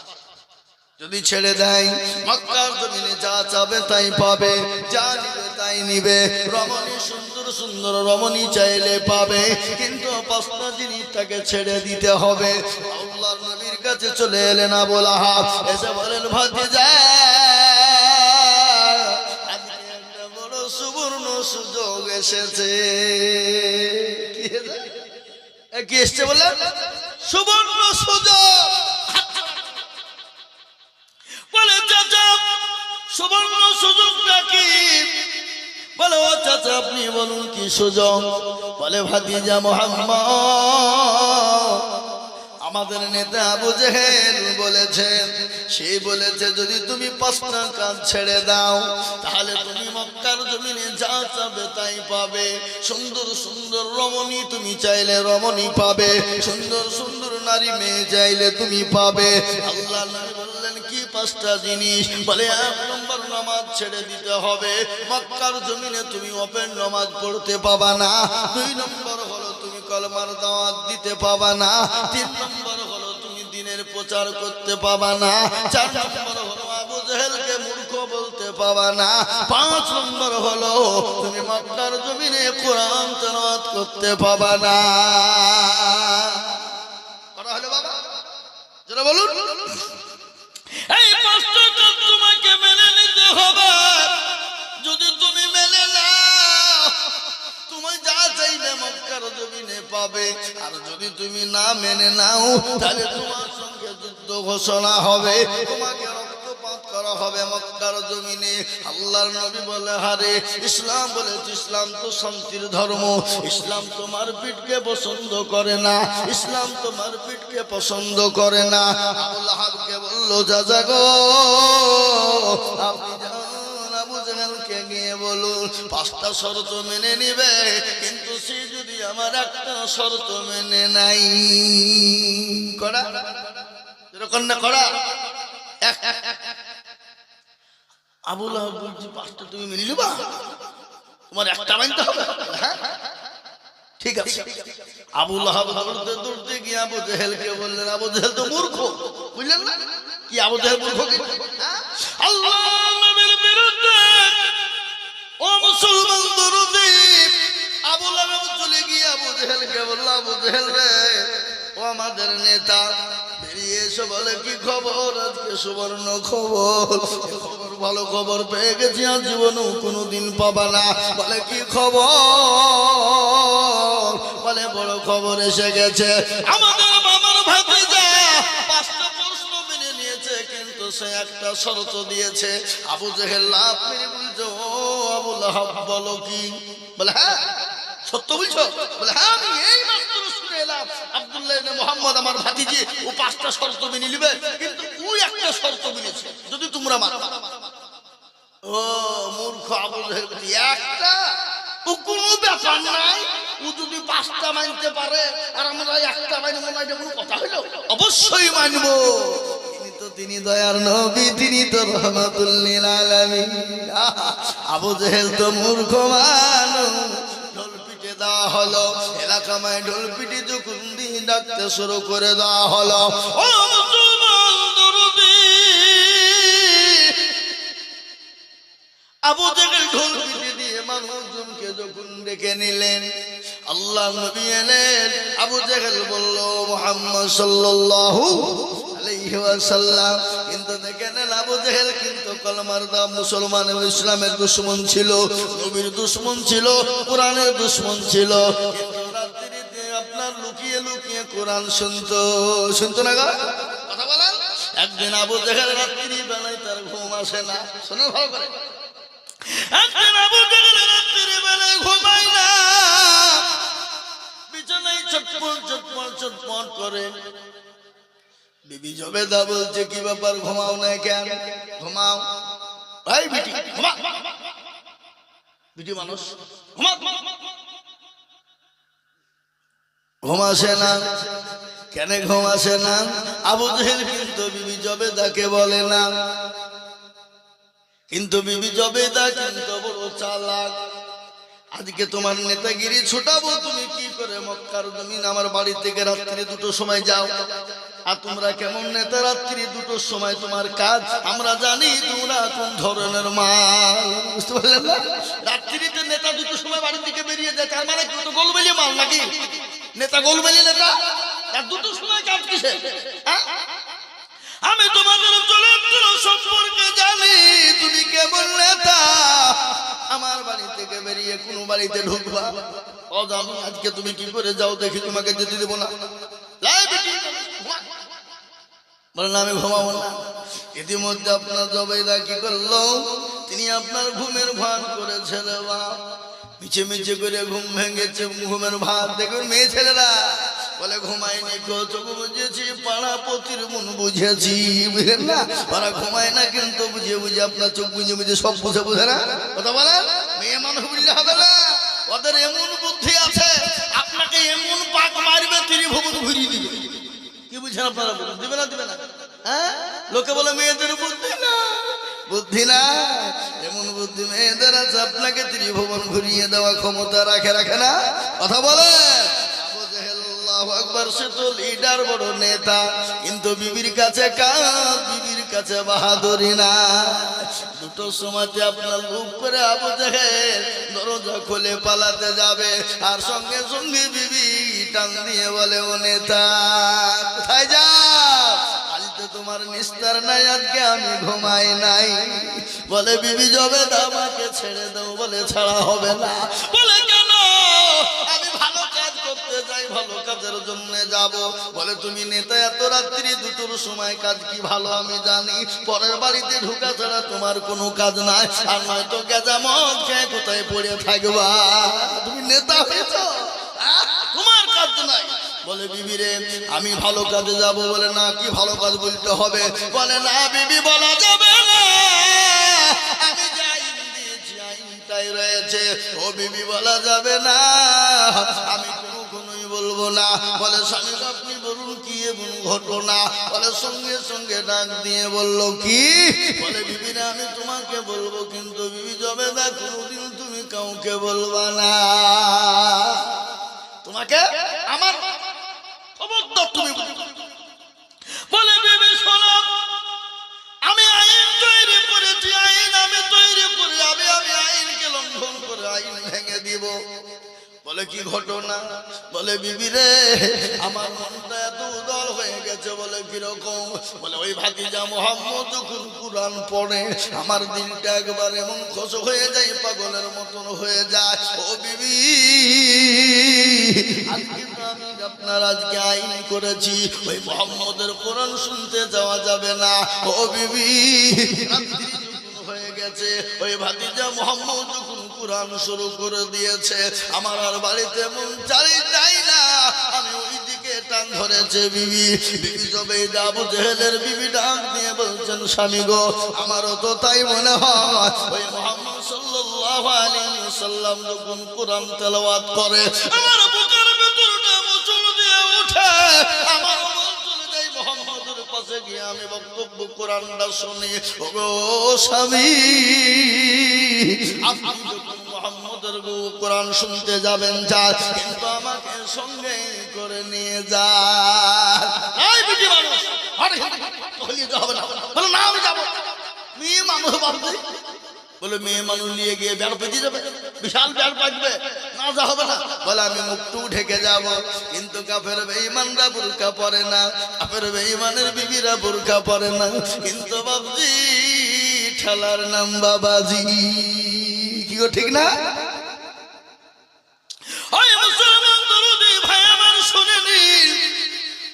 যদি ছেড়ে দেয়, মক্কার জমিনে যা চাবে তাই পাবে, যা নিবে তাই নিবে, রমণী সুন্দর সুন্দর রমণী চাইলে পাবে, কিন্তু 5টা জিনিস তাকে ছেড়ে দিতে হবে। আল্লাহর নবীর কাছে চলে এলেন আবু লাহাব, এসে বলেন, ভাতিজা আজকে একটা বড় সুবর্ণ সুযোগ এসেছে। কি এসছে বলেন? সুবর্ণ সুযোগ। বলে, চাচা সুবর্ণ সুযোগটা কি? বলে, ও চাচা আপনি বলুন কি সুযোগ? বলে, ভাতিজা মুহাম্মদ আমাদের নেতা আবু জেহেল বলেছেন, সেই বলেছে যদি তুমি 5টা কাজ ছেড়ে দাও, তাহলে তুমি মক্কার জমিনে যা চাবে তাই পাবে। সুন্দর সুন্দর রমণী তুমি চাইলে রমণী পাবে, সুন্দর সুন্দর নারী মেয়ে চাইলে তুমি পাবে। আল্লাহ নবী বললেন, কি 5টা জিনিস? বলে, 1 নম্বর নামাজ ছেড়ে দিতে হবে, মক্কার জমিনে তুমি ওপেন নামাজ পড়তে পাবা না। 2 নম্বর হলো তুমি কলমার দাওয়াত দিতে পাবা না। 3 নম্বর হলো তুমি দিনের প্রচার করতে পাবা না। 4 নম্বর হলো আবু জেহেলকে মূর্খ বলতে পাবা না। 5 নম্বর হলো তুমি মক্কার জমিনে কোরআন তেলাওয়াত করতে পাবা না। করা হলো বাবা? যারা বলুন, এই 5টা কাজ তোমাকে মেনে নিতে হবে। যদি তুমি মেনে নাও, তুমি যা চাইবে মক্কার জমিনে পাবে, আর যদি তুমি না মেনে নাও, তাহলে তোমার সঙ্গে যুদ্ধ ঘোষণা হবে, তোমাকে রক্তপাত করা হবে মক্কার জমিনে। আল্লাহর নবী বলে, হারে ইসলাম বলেছে, ইসলাম তো শান্তির ধর্ম, ইসলাম তোমার পিঠকে পছন্দ করে না, ইসলাম তোমার পিঠকে পছন্দ করে না। আবু লাহাবকে বলল, চাচা গো আপনি আবু জেহেলকে গিয়ে বলুন 5টা শর্ত মেনে নিবে, কিন্তু সে যদি আমার একটা শর্ত মেনে নাই। করা এরকম না করা? আবু লাহাব বলছি, 5টা তুমি মেনে নিবা, তোমার একটা মানতে হবে। হ্যাঁ ঠিক আছে। আবু লাহাব দৌড়তে দৌড়তে গিয়ে আবু জেহেলকে বললেন, আবু জেহেল তো মূর্খ, বুঝলেন না? কি আবু জেহেল মূর্খ? আল্লাহ নবীর বিরুদ্ধে ও মুসলমান দরদি আবু লাহাব চলে গিয়ে আবু জেহেলকে বলল, আবু জেহেল রে, ও আমাদের নেতা, বেরিয়ে এসে বলে, কি খবর? আজকে সুবর্ণ খবর, খবর ভালো খবর পেয়ে গেছি, আর জীবনেও কোনোদিন পাবা না। বলে, কি খবর? বলে, বড় খবর এসে গেছে, আমাদের বাবার ভাতিজা 5টা প্রশ্ন মেনে নিয়েছে, কিন্তু সে একটা শর্ত দিয়েছে। আবু জেহেল লাভ মেরে বলছে, ও আবু লাহাব বলো কি? বলে, হ্যাঁ সত্য বলছো? বলে, হ্যাঁ আমি এই মাত্র শুনে এলাম আব্দুল্লাহ ইবনে মুহাম্মদ আমার ভাতিজি, ও 5টা শর্ত মেনে নিবে, কিন্তু ওই একটা শর্ত মেনেছে, যদি তোমরা মানো। ও মূর্খ আবু জেহেল, একটা ও কোনো ব্যাপার নাই, ও যদি 5টা মানতে পারে আর আমরা একটা মানি, মনে হয় এটা কোনো কথা হইলো? অবশ্যই মানবো। তিনি দয়ার নবী, তিনি তো রহমাতুল লিল আলামিন। আবু জেহেল তো মূর্খ মানুষ, ঢোল পিটে দেওয়া হলো এলাকায়, ঢোল পিটে যখন দিন ডাকতে শুরু করে দেওয়া হলো, ও মুসলমান দরদি, আবু জেহেল ঢোল পিটে দিয়ে মানুষজনকে যখন ডেকে নিলেন, আল্লাহ নবী এলেন। আবু জেহেল বলল মুহাম্মদ সাল্লাল্লাহু আলাইহি ওয়াসাল্লাম। কিন্তু দেখেন আবু জেহেল কিন্তু কলমার দাম মুসলমান এবং ইসলামের দুশমন ছিল, নবীর দুশমন ছিল, কোরআনের দুশমন ছিল। কিন্তু রাত্রিতে আপনার লুকিয়ে লুকিয়ে কোরআন শুনতো না গো, কথা বলেন। একদিন আবু জেহেল রাত্রি বেলায় তার ঘুম আসে না, শোনো ভালো করে। একদিন আবু জেহেল রাত্রি বেলায় ঘুমায় না, বিছানায় চটপট চটপট চটপট করে। বিবি জবেদা বলছে কি ব্যাপার, ঘুমাও না কেন? ঘুমাও ভাই, বিটি ঘুমা, বিটি মানুষ ঘুমাসে না কেন? ঘুমাসে না। আবু জেহেল কিন্তু বিবি জবেদাকে বলে না, কিন্তু বিবি জবেদা কিন্তু বড় চালাক। আজকে তোমার নেতাগিরি ছুটাবো, তুমি কি করে মক্কার জমিন আমার বাড়ি থেকে রাত্রি 2টোর সময় যাও। আর তোমরা কেমন নেতা, রাত্রি 2টোর সময় তোমার কাজ, আমরা জানি তোমরা কোন ধরনের মাল, বুঝতে পারলেন না? রাত্রিতে নেতা 2টোর সময় বাড়ি থেকে বেরিয়ে যায়, তার মানে কি তো গোলবেলি মাল নাকি? নেতা গোলবেলি নেতা, আর 2টোর সময় কাজ কিসে? আমি তোমাদের চরিত্র সম্পর্কে জানি, তুমি কেমন নেতা, আমার বাড়ি থেকে বেরিয়ে কোন বাড়িতে ঢুকবা অজানি। আজকে তুমি কি করে যাও দেখি, তোমাকে যেতে দেবো না। বলেন আমি ঘুমাবো না। ইতিমধ্যে আপনার জবেদা কি করলো, তিনি আপনার ঘুমের ভান করেছে রে বাপ, মিছে মিছে করে ঘুম ভেঙেছে, ঘুমের ভাত। দেখুন মেয়ে ছেলেরা বলে ঘুমায়নি, চোখ বুঝেছি, পাড়া পতির মন বুঝেছি, বুঝলেন না? ওরা ঘুমায় না কিন্তু বুঝে বুঝে, আপনার চোখ বুঝে বুঝে সব বুঝে না, কথা বলেন। মেয়ে মানুষ বুঝলে হবে না, ওদের এমন বুদ্ধি আছে, আপনাকে এমন পাক মারবে ত্রিভুবন ঘুরিয়ে দিবে। কি বুঝছেন আপনারা? দিবে না? হ্যাঁ, লোকে বলে মেয়েদের বুদ্ধি না, বুদ্ধি না, এমন বুদ্ধি মেয়েদের আছে, আপনাকে ত্রিভুবন ঘুরিয়ে দেওয়া ক্ষমতা রাখে না, কথা বলে। আকবর, সে তো লিডার, বড় নেতা, কিন্তু বিবির কাছে কাজ, বিবির কাছে বাহাদুরি না। 2টোর সময়তে আপনার লুক করে আবু জেহেল দরজা খুলে পালাতে যাবে, আর সঙ্গে সঙ্গে বিবি টান দিয়ে বলে ও নেতা কোথায় যাও, আজকে তোমার নিস্তার নাই, আজকে আমি ঘুমাই নাই। বলে বিবি জবেদা আমাকে ছেড়ে দাও। বলে ছাড়া হবে না। বলে কেন? আমি ভালো কাজ করতে যাই, ভালো কাজের জন্য যাব। বলে তুমি নেতা, এত রাত্রি 2টোর সময় কাজ কি ভালো আমি জানি, পরের বাড়িতে ঢুকা ছাড়া তোমার কোনো কাজ নাই, আর নয়তো গেজা মদ খেয়ে কোথায় পড়ে থাকবা, তুমি নেতা হয়েছ, তোমার কাজ নাই। বলে বিবি রে আমি ভালো কাজে যাব। বলে না, কি ভালো কাজ বলতে হবে? বলে না বিবি, বলা যাবে না, আমি যাই দিয়েছি আইনটাই রয়েছে। ও বিবি, বলা যাবে না, আমি কোনোই বলবো না। বলে স্বামী আপনি বলুন কি এমন ঘটনা? বলে সঙ্গে সঙ্গে ডাক দিয়ে বলল কি? বলে বিবি না, আমি তোমাকে বলবো, কিন্তু বিবি জবেদা কোনোদিন তুমি কাউকে বলবা না, তোমাকে আমার খবরদার তুমি। বলে বিবি শোনো, আমি আইন তৈরি করেছি, আইন আমি তৈরি করে আমি আইনকে লঙ্ঘন করে আইন ভেঙে দিব। বলে কি ঘটনা? বলে বিবি রে আমার মনটা এত উদার হয়ে গেছে। বলে কিরকম? বলে ওই ভাতিজা মুহাম্মদ যখন কুরআন পড়ে আমার দিলটা একবার এমন খোশ হয়ে যায়, পাগলের মতন হয়ে যায়। ও বিবি, আজকে আমি আপনার আজকে আইন করেছি, ওই মুহাম্মদের কোরআন শুনতে যাওয়া যাবে না। ও বিবি, হয়ে গেছে, ওই ভাতিজা মুহাম্মদ যখন কুরআন শুরু করে দিয়েছে, আমার আর বাড়িতে মন চাই না, আমি ওই দিকে টান ধরেছে বিবি বিবি জুবাইদা আবু জেহেলের বিবি ডাক দিয়ে বলছেন স্বামী গো আমারও তো তাই মনে হয় ওই মুহাম্মদ সাল্লাল্লাহু আলাইহি ওয়াসাল্লাম যখন কোরআন তেলাওয়াত করে আমার বুকের ভেতরটা মুচুল দিয়ে ওঠে আমার মন চলে যায় মুহাম্মদের পাশে গিয়ে আমি বক্তব্য কোরআনটা শুনি ওগো স্বামী আপনি যখন মুহাম্মদের কোরআন শুনতে যাবেন যান কিন্তু আমাকে সঙ্গে করে নিয়ে যান এই বিটি মানুষ আরে হলিয়ে যাবে না বলে না আমি যাব মেয়ে মানুষ বাবু বলে মেয়ে মানুষ নিয়ে গিয়ে বেড় পেতে যাবে বিশাল বেড় পাকবে না যা হবে না বলে আমি মুখটু ঢেকে যাব কিন্তু কাফের বেঈমানরা বুরকা পরে না কাফের বেঈমানের বিবিরা বুরকা পরে না কিন্তু বাবজি ঠেলার নাম বাবাজি কি গো ঠিক না ওই মুসলমান দরদি ভাই আমার শুনে নিন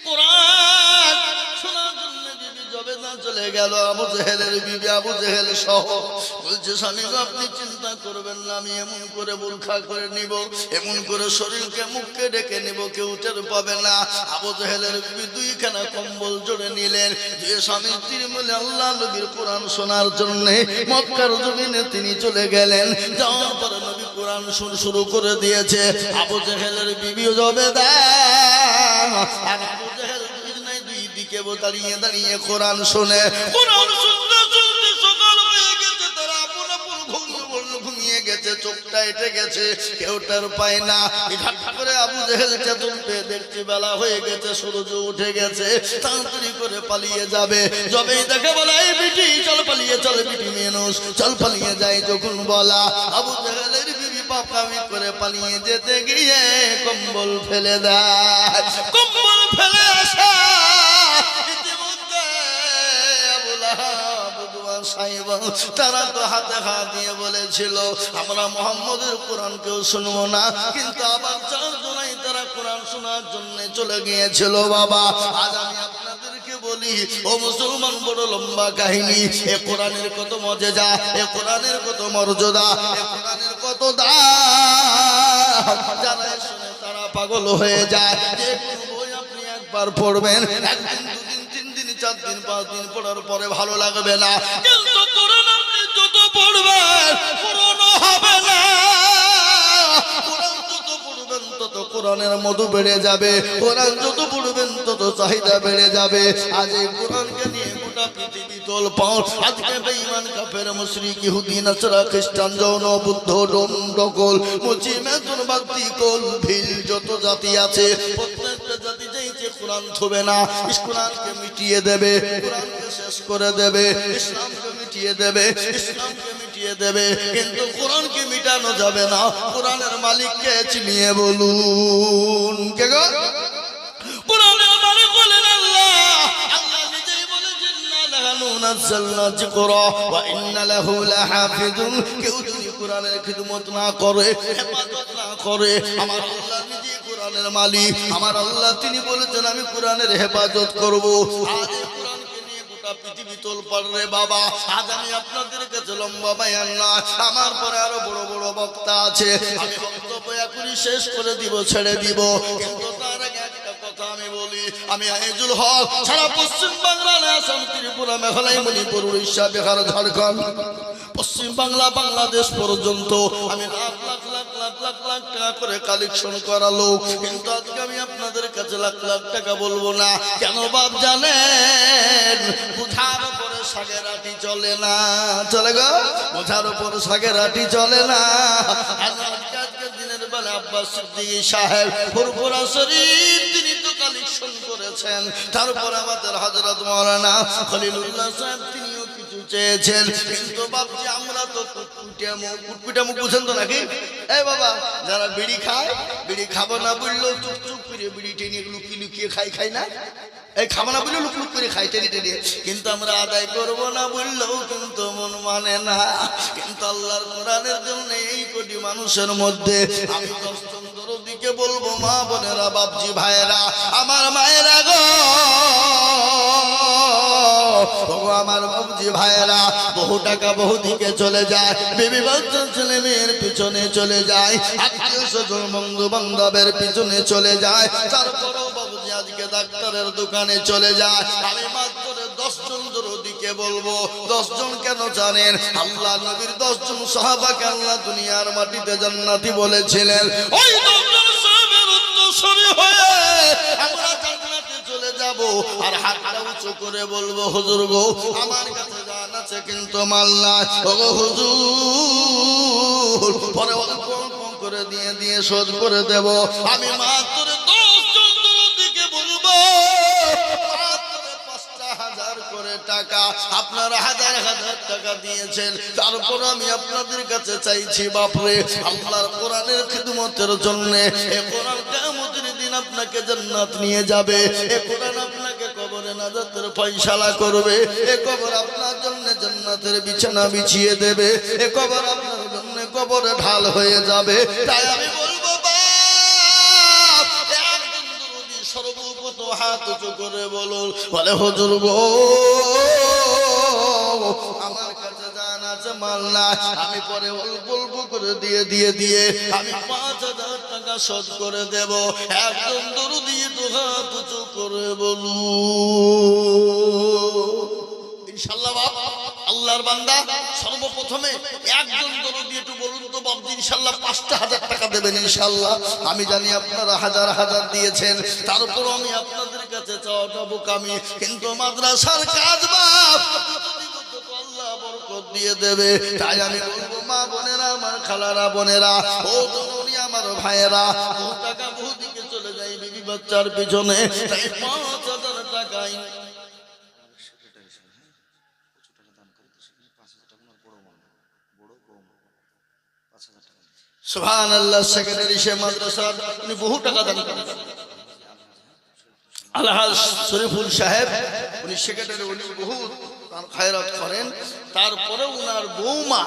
কোরআন শোনার জন্য বিবি জবেদা চলে গেল আবু জেহেলের বিবি আবু জেহেল সহ বলছে স্বামী গো আপনি চিন্তা করবেন না আমি এমন করে বুরখা করে নিব এমন করে শরীরকে মুখকে ডেকে নিব কেউ টের পাবে না আবু জেহেলের বিবি দুইখানা কম্বল জোড়ে নিলেন যে স্বামী স্ত্রী মিলে আল্লাহ নবীর কোরআন শোনার জন্য মক্কার জমিনে তিনি চলে গেলেন যাওয়ার পরে নবী কোরআন শুরু করে দিয়েছে আবু জেহেলের বিবি জবেদা আর আবু জেহেল দুই দিকে দাঁড়িয়ে দাঁড়িয়ে কোরআন শুনে কোরআন শুনতে শুনতে সকাল হয়ে গেছে তারা আপন আপন ঘুমিয়ে গেছে চোখটা এঁটে গেছে কেউ টের পায় না হঠাৎ করে আবু জেহেল চেতন পেয়ে দেখতে বেলা হয়ে গেছে সূর্য উঠে গেছে তাড়াতাড়ি করে পালিয়ে যাবে যবেই দেখে বলে এই বিটি চল পালিয়ে চল বিটি মেনুস চল পালিয়ে যাই যখন বলা আবু জেহেলের বিবি পাপামি করে পালিয়ে যেতে গিয়ে কম্বল ফেলে দেয় কম্বল ফেলে আসা তারা তো হাতে হাত দিয়ে বলেছিল আমরা মুহাম্মদের কোরআন কেউ শুনবো না কিন্তু আবার চারজনাই তারা কোরআন শোনার জন্য চলে গিয়েছিল বাবা আজ আমি আপনাদেরকে বলি ও মুসলমান বড় লম্বা কাহিনী এ কোরআনের কত মজেজা এ কোরআনের কত মর্যাদা এ কোরআনের কত দাম যারা শুনে তারা পাগল হয়ে যায় যে বই আপনি একবার পড়বেন একদিন দুদিন তিন দিন চার দিন পাঁচ দিন পড়ার পরে ভালো লাগবে না কিন্তু কোরআন আপনি যত পড়বেন পুরনো হবে না কোরআন যত পড়বেন তত কোরআনের মধু বেড়ে যাবে কোরআন যত পড়বেন তত চাহিদা বেড়ে যাবে আজ এই কোরআনকে নিয়ে গোটা পৃথিবী তোলপাড় আজকে বেঈমান কাফের মুশরিক ইহুদি নাসারা খ্রিস্টান জৈন বুদ্ধ ডোমডকল মুচি মেতুন বাগদি কোল ভিল যত জাতি আছে প্রত্যেকটা জাতি যে কোরআন থবে না কোরআনকে মিটিয়ে দেবে কোরআনকে শেষ করে দেবে ইসলামকে মিটিয়ে দেবে ইসলামকে মিটিয়ে দেবে কিন্তু কোরআনকে মিটানো যাবে না কোরআনের মালিককে চিনিয়ে বলুন কে গো কোরআনের মালিক বলেন আল্লাহ আল্লাহ নিজেই বলেছেন লাহনু নাযালনা যিকরা ওয়া ইন্না লাহু লাহাফিজুন কেউ যদি কোরআনের খিদমত না করে হেফাজত না করে আমার আল্লাহ নিজেই কোরআনের মালিক আমার আল্লাহ তিনি বলেছেন আমি কোরআনের হেফাজত করব আজ এই কোরআনকে নিয়ে গোটা পৃথিবী তোলপাড় রে বাবা আজ আমি আপনাদের কাছে লম্বা বয়ান না আমার পরে আরো বড় বড় বক্তা আছে আমি বক্তব্য এখনই শেষ করে দিব ছেড়ে দিব কিন্তু তার আগে একটা কথা আমি বলি আমি আইজুল হক সারা পশ্চিম বাংলা আসাম ত্রিপুরা মেঘালয় মণিপুর উড়িষ্যা বিহার ঝাড়খণ্ড পশ্চিম বাংলা বাংলাদেশ পর্যন্ত আমি লাখ লাখ লাখ লাখ লাখ লাখ টাকা করে কালেকশন করালো কিন্তু আজকে আমি আপনাদের কাছে লাখ লাখ টাকা বলবো না কেন বাপ জানেন বুঝার উপরে শাকের আটি চলে না চলে গো বুঝার উপরে শাকের আটি চলে না আজকের দিনের বেলা আব্বাস সিদ্দিকী সাহেব ফুরফুরা শরীফ তিনি তো কালেকশন করেছেন তারপর আমাদের হযরত মাওলানা খলিলুল্লাহ সাহেব তিনিও কিছু চেয়েছেন কিন্তু বাপজি আমরা তো কুটকুটা মুখ বুঝেন তো নাকি এই বাবা যারা বিড়ি খায় বিড়ি খাবো না বললেও চুপ চুপ করে বিড়ি টেনে লুকিয়ে লুকিয়ে খাই না এই খাবো না বললেও লুক লুক করে খাই টেনে টেনে কিন্তু আমরা আদায় করবো না বললেও কিন্তু মন মানে না কিন্তু আল্লাহর কোরআনের জন্য এই কোটি মানুষের মধ্যে আমি 10 জন দরদিকে বলবো মা বোনেরা বাপজি ভাইয়েরা আমার মায়েরা গো আমার বাবুজি ভাইয়েরা বহু টাকা বহু দিকে চলে যায় বিবি বাচ্চা ছেলে মেয়ের পিছনে চলে যায় আত্মীয় স্বজন বন্ধু বান্ধবের পিছনে চলে যায় তারপরেও বাবুজি আজকে ডাক্তারের দোকানে চলে যায়, আমি মাত্র 10 জন দরদিকে বলবো। 10 জন কেন জানেন? আল্লাহ নবীর 10 জন সাহাবাকে আল্লাহ দুনিয়ার মাটিতে জান্নাতি বলেছিলেন। ওই 10 জন সাহাবের উত্তরসূরি হয়ে আমরা জান্নাতে চলে যাব, আর হাতটা উঁচু করে বলবো, হুজুর গো আমার কাছে জান আছে কিন্তু মাল নাই, ওগো হুজুর পরে অল্প অল্প করে দিয়ে শোধ করে দেব। আমি মাত্র 10 জন দরদিকে বলবো, মাত্র 5,000 করে টাকা, আপনারা হাজার হাজার টাকা দিয়েছেন, তারপর আমি আপনাদের কাছে চাইছি বাপরে আল্লাহর কোরআনের খিদমতের জন্য। এই কোরআন কিয়ামতের দিন আপনাকে জান্নাত নিয়ে যাবে, এই কোরআন আপনাকে কবরে নাজাতের ফয়সালা করবে, এই কবর আপনার জন্য জান্নাতের বিছানা বিছিয়ে দেবে, এই কবর আপনার জন্য কবরে ঢাল হয়ে যাবে। তাই আমি বলবো বাপ, একজন দরদি সর্বপ্রথম হাত উঁচু করে বলুন, বলে হুজুর গো আমার কাছে জান আছে মাল না, আমি পরে অল্প অল্প করে দিয়ে আমি 5,000 টাকা শোধ করে দেব। একজন দরদি তো হাত উঁচু করে বলুন ইনশাআল্লাহ। বাপ আল্লাহর বান্দা সর্বপ্রথমে একজন দরদি একটু বলুন তো বাপ, ইনশাআল্লাহ 5,000 টাকা দেবেন ইনশাআল্লাহ। আমি জানি আপনারা হাজার হাজার দিয়েছেন, তারপর আমি আপনাদের কাছে চাওয়াটা বোকামি, কিন্তু মাদ্রাসার কাজ বাপ আল্লাহ বরকত দিয়ে দেবে। তাই আমি বলবো মা বোনেরা, আমার খালারা বোনেরা, ও জননী আমার ভাইয়েরা, ও টাকা বহু দিকে চলে যায় বিবি বাচ্চার পিছনে, তাই 5,000 টাকাই সুবহানাল্লাহ। সেক্রেটারি সে মাদ্রাসার উনি বহু টাকা দান করেন, আলহাজ শরীফুল সাহেব উনি সেক্রেটারি, উনি বহু খায়রাত করেন। তারপরে উনার বৌমা,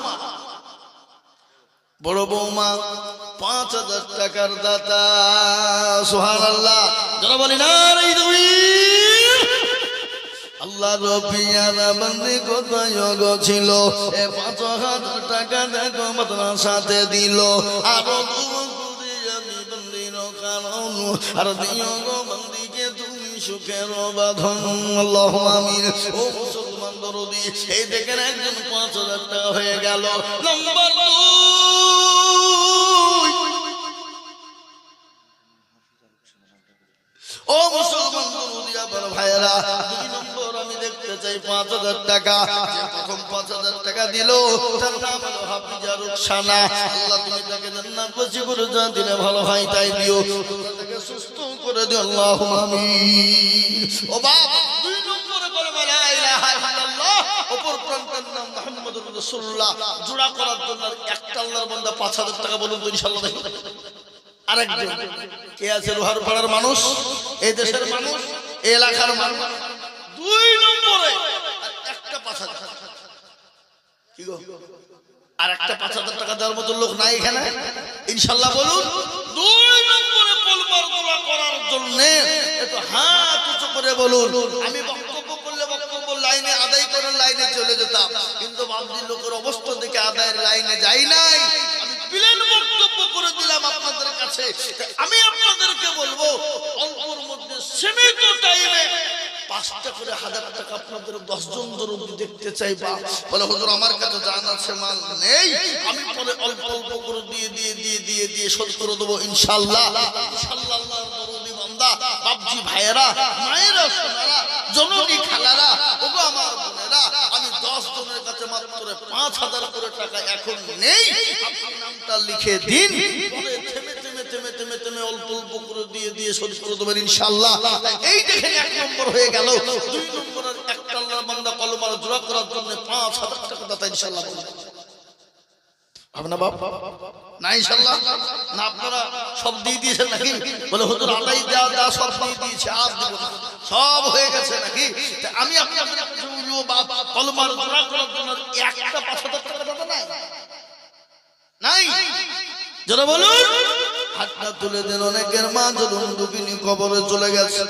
বড় বৌমা 5,000 টাকার দাতা। সুবহানাল্লাহ, যারা বলি না আল্লাহ রবিয়ারা বন্দি কোথায় ছিল, 5,000 টাকা দেখো মাদ্রাসাতে দিল, আরো আমি বন্দির কারণ আর দিও গো বন্দিকে তুমি সুখের বাঁধন। আল্লাহু আমিন। ও মুসলমান দরদি, এই দেখেন একজন 5,000 টাকা হয়ে গেল। নাম্বার 2, ও মুসলমান দরদি আমার ভাইয়েরা, 2 নম্বর আমি দেখতে চাই 5,000 টাকা। যে প্রথম 5,000 টাকা দিল তার নাম হলো হাফিজা রুকসানা। আল্লাহ তুমি তাকে জান্নাতবাসী করে যা দিলে ভালো হয় তাই দিও, তাকে সুস্থ করে দিও, আল্লাহুম্মা আমিন। ও বাপ, 2 নম্বরে করে লা ইলাহা ইল্লাল্লাহ, অপর প্রান্তের নাম মুহাম্মদুর রাসূলুল্লাহ, জোড়া করার জন্য একটা আল্লাহর বান্দা 5,000 টাকা বলুন তো ইনশাআল্লাহ। আরেকজন কে আছে? লোহার পাড়ার মানুষ, এই দেশের মানুষ, এই এলাকার মানুষ। 2 নম্বরে একটা 5,000 কি গো, আর একটা 5,000 টাকা দেওয়ার মতো লোক নাই এখানে ইনশাআল্লাহ বলুন। 2 নম্বরে কলমার দোয়া করার জন্য একটু হাত উঁচু করে বলুন। আমি বক্তব্য করলে বক্তব্য লাইনে আদায় করার লাইনে চলে যেতাম, কিন্তু বামদি লোকের অবস্থা দেখে আদায়ের লাইনে যাই নাই। আমি প্লেন বক্তব্য করে দিলাম আপনাদের কাছে। আমি আপনাদেরকে বলবো অল্পর মধ্যে সীমিত টাইমে 5টা করে 1,000 টাকা আপনাদের 10 জন দরদি দেখতে চাইবা। বলে হুজুর আমার কাছে জান আছে মাল নেই, আমি পরে অল্প অল্প করে দিয়ে শোধ করে দেবো ইনশাআল্লাহ। ইনশাআল্লাহ আল্লাহর দরদি বান্দা, বাপজি ভাইয়েরা, মায়েরা, সোনারা, জননী খালারা, ওগো আমার বোনেরা, আমি 10 জনের কাছে মাত্র 5,000 করে টাকা এখন নেই, আপনি নামটা লিখে দিন, পরে থেমে অল্প অল্প করে দিয়ে শোধ করে দেবেন ইনশাআল্লাহ। এই দেখেন 1 নম্বর হয়ে গেল। 2 নম্বরের একটা আল্লাহর বান্দা কলমার জোড়া করার জন্য 5,000 টাকা দাতা ইনশাআল্লাহ। আপনার বাপ না ইনশাআল্লাহ না, আপনারা সব দিয়ে দিয়েছেন নাকি? বলে হুজুর আল্লাহ দেওয়া সব দিয়ে দিয়েছে, আজ দেব না, সব হয়ে গেছে নাকি? আমি আপনাদের বলবো বাপ, কলমার জোড়া করার জন্য একটা 5,000 টাকা দাতা নাই যারা বলুন হাতটা তুলে দেন। অনেকের মা জলুন দুঃখিনী কবরে চলে গেছে,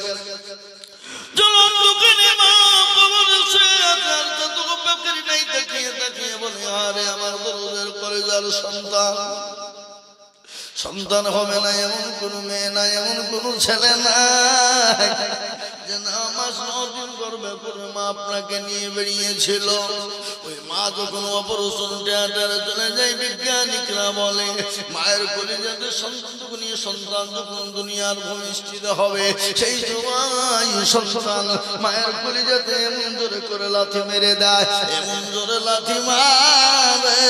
জলুন দুঃখিনী মা কবরে শুয়ে আছে, আর যতটুকু বেকারি নাই তাকিয়ে বলে আরে আমার দরদের কলেজার সন্তান, সন্তান হবে না এমন কোনো মেয়ে নাই, এমন কোনো ছেলে নাই যে নামাজ 9 দিন করবে করে মা আপনাকে নিয়ে বেরিয়েছিল। ওই মা যখন অপারেশন থিয়েটারে চলে যায়, বিজ্ঞানিকরা বলে মায়ের কলিজাতে সন্তান নিয়ে সন্তান যখন দুনিয়ার ভূমিষ্ঠিত হবে, সেই সময় সন্তান মায়ের কলিজাতে এমন জোরে করে লাথি মেরে দেয়, এমন জোরে লাথি মারে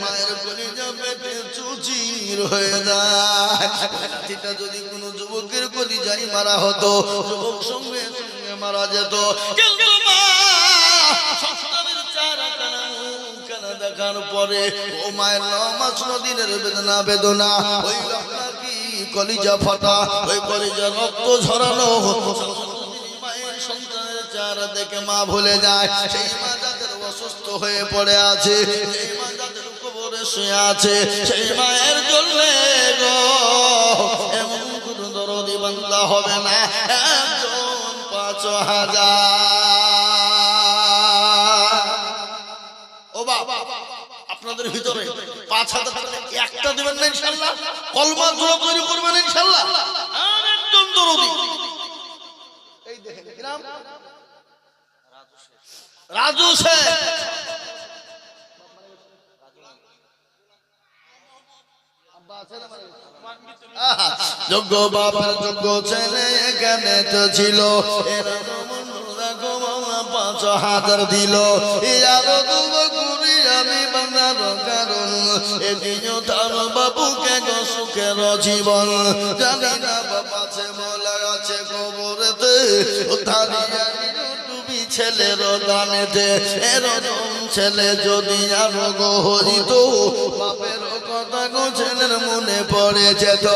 মায়ের কলিজা পেটে চুচির হয়ে যায়। লাঠিটা যদি কোনো যুবকের কলিজায় মারা হতো, যুবক সঙ্গে সঙ্গে মারা যেত। কিন্তু মা সন্তানের চেহারা কানা দেখার পরে ও মায়ের 9 মাস 9 দিনের বেদনা ওই আপনার কি কলিজা ফাটা, ওই কলিজা রক্ত ঝরানো মায়ের সন্তানের চেহারা দেখে মা ভুলে যায়। সেই মা যাদের অসুস্থ হয়ে পড়ে আছে, সেই মা যাদের কবরে শুয়ে আছে, সেই মায়ের জন্য গো এমন কোনো দরদি বান্দা হবে না 5,000। ও বাবা, আপনাদের ভিতরে 5,000 একটা দেবেন না ইনশাআল্লাহ? কলমা জোড়া তৈরি করবেন ইনশাআল্লাহ? একদম দরদি। এই দেখেন গ্রাম রাজু শেখ, যোগ্য বাবার যোগ্য ছেলে এখানে তো ছিল, 5,000 দিল। আমি বাংলার কারণ এদিনও তার বাবুকে গো সুখের জীবন জানি না বাবাছে মোলা আছে কবরেতে ডুবি ছেলের দানেতে। এরকম ছেলে যদি আরো গো হইত, বাপের কথা গো ছেলের মনে পড়ে যেত।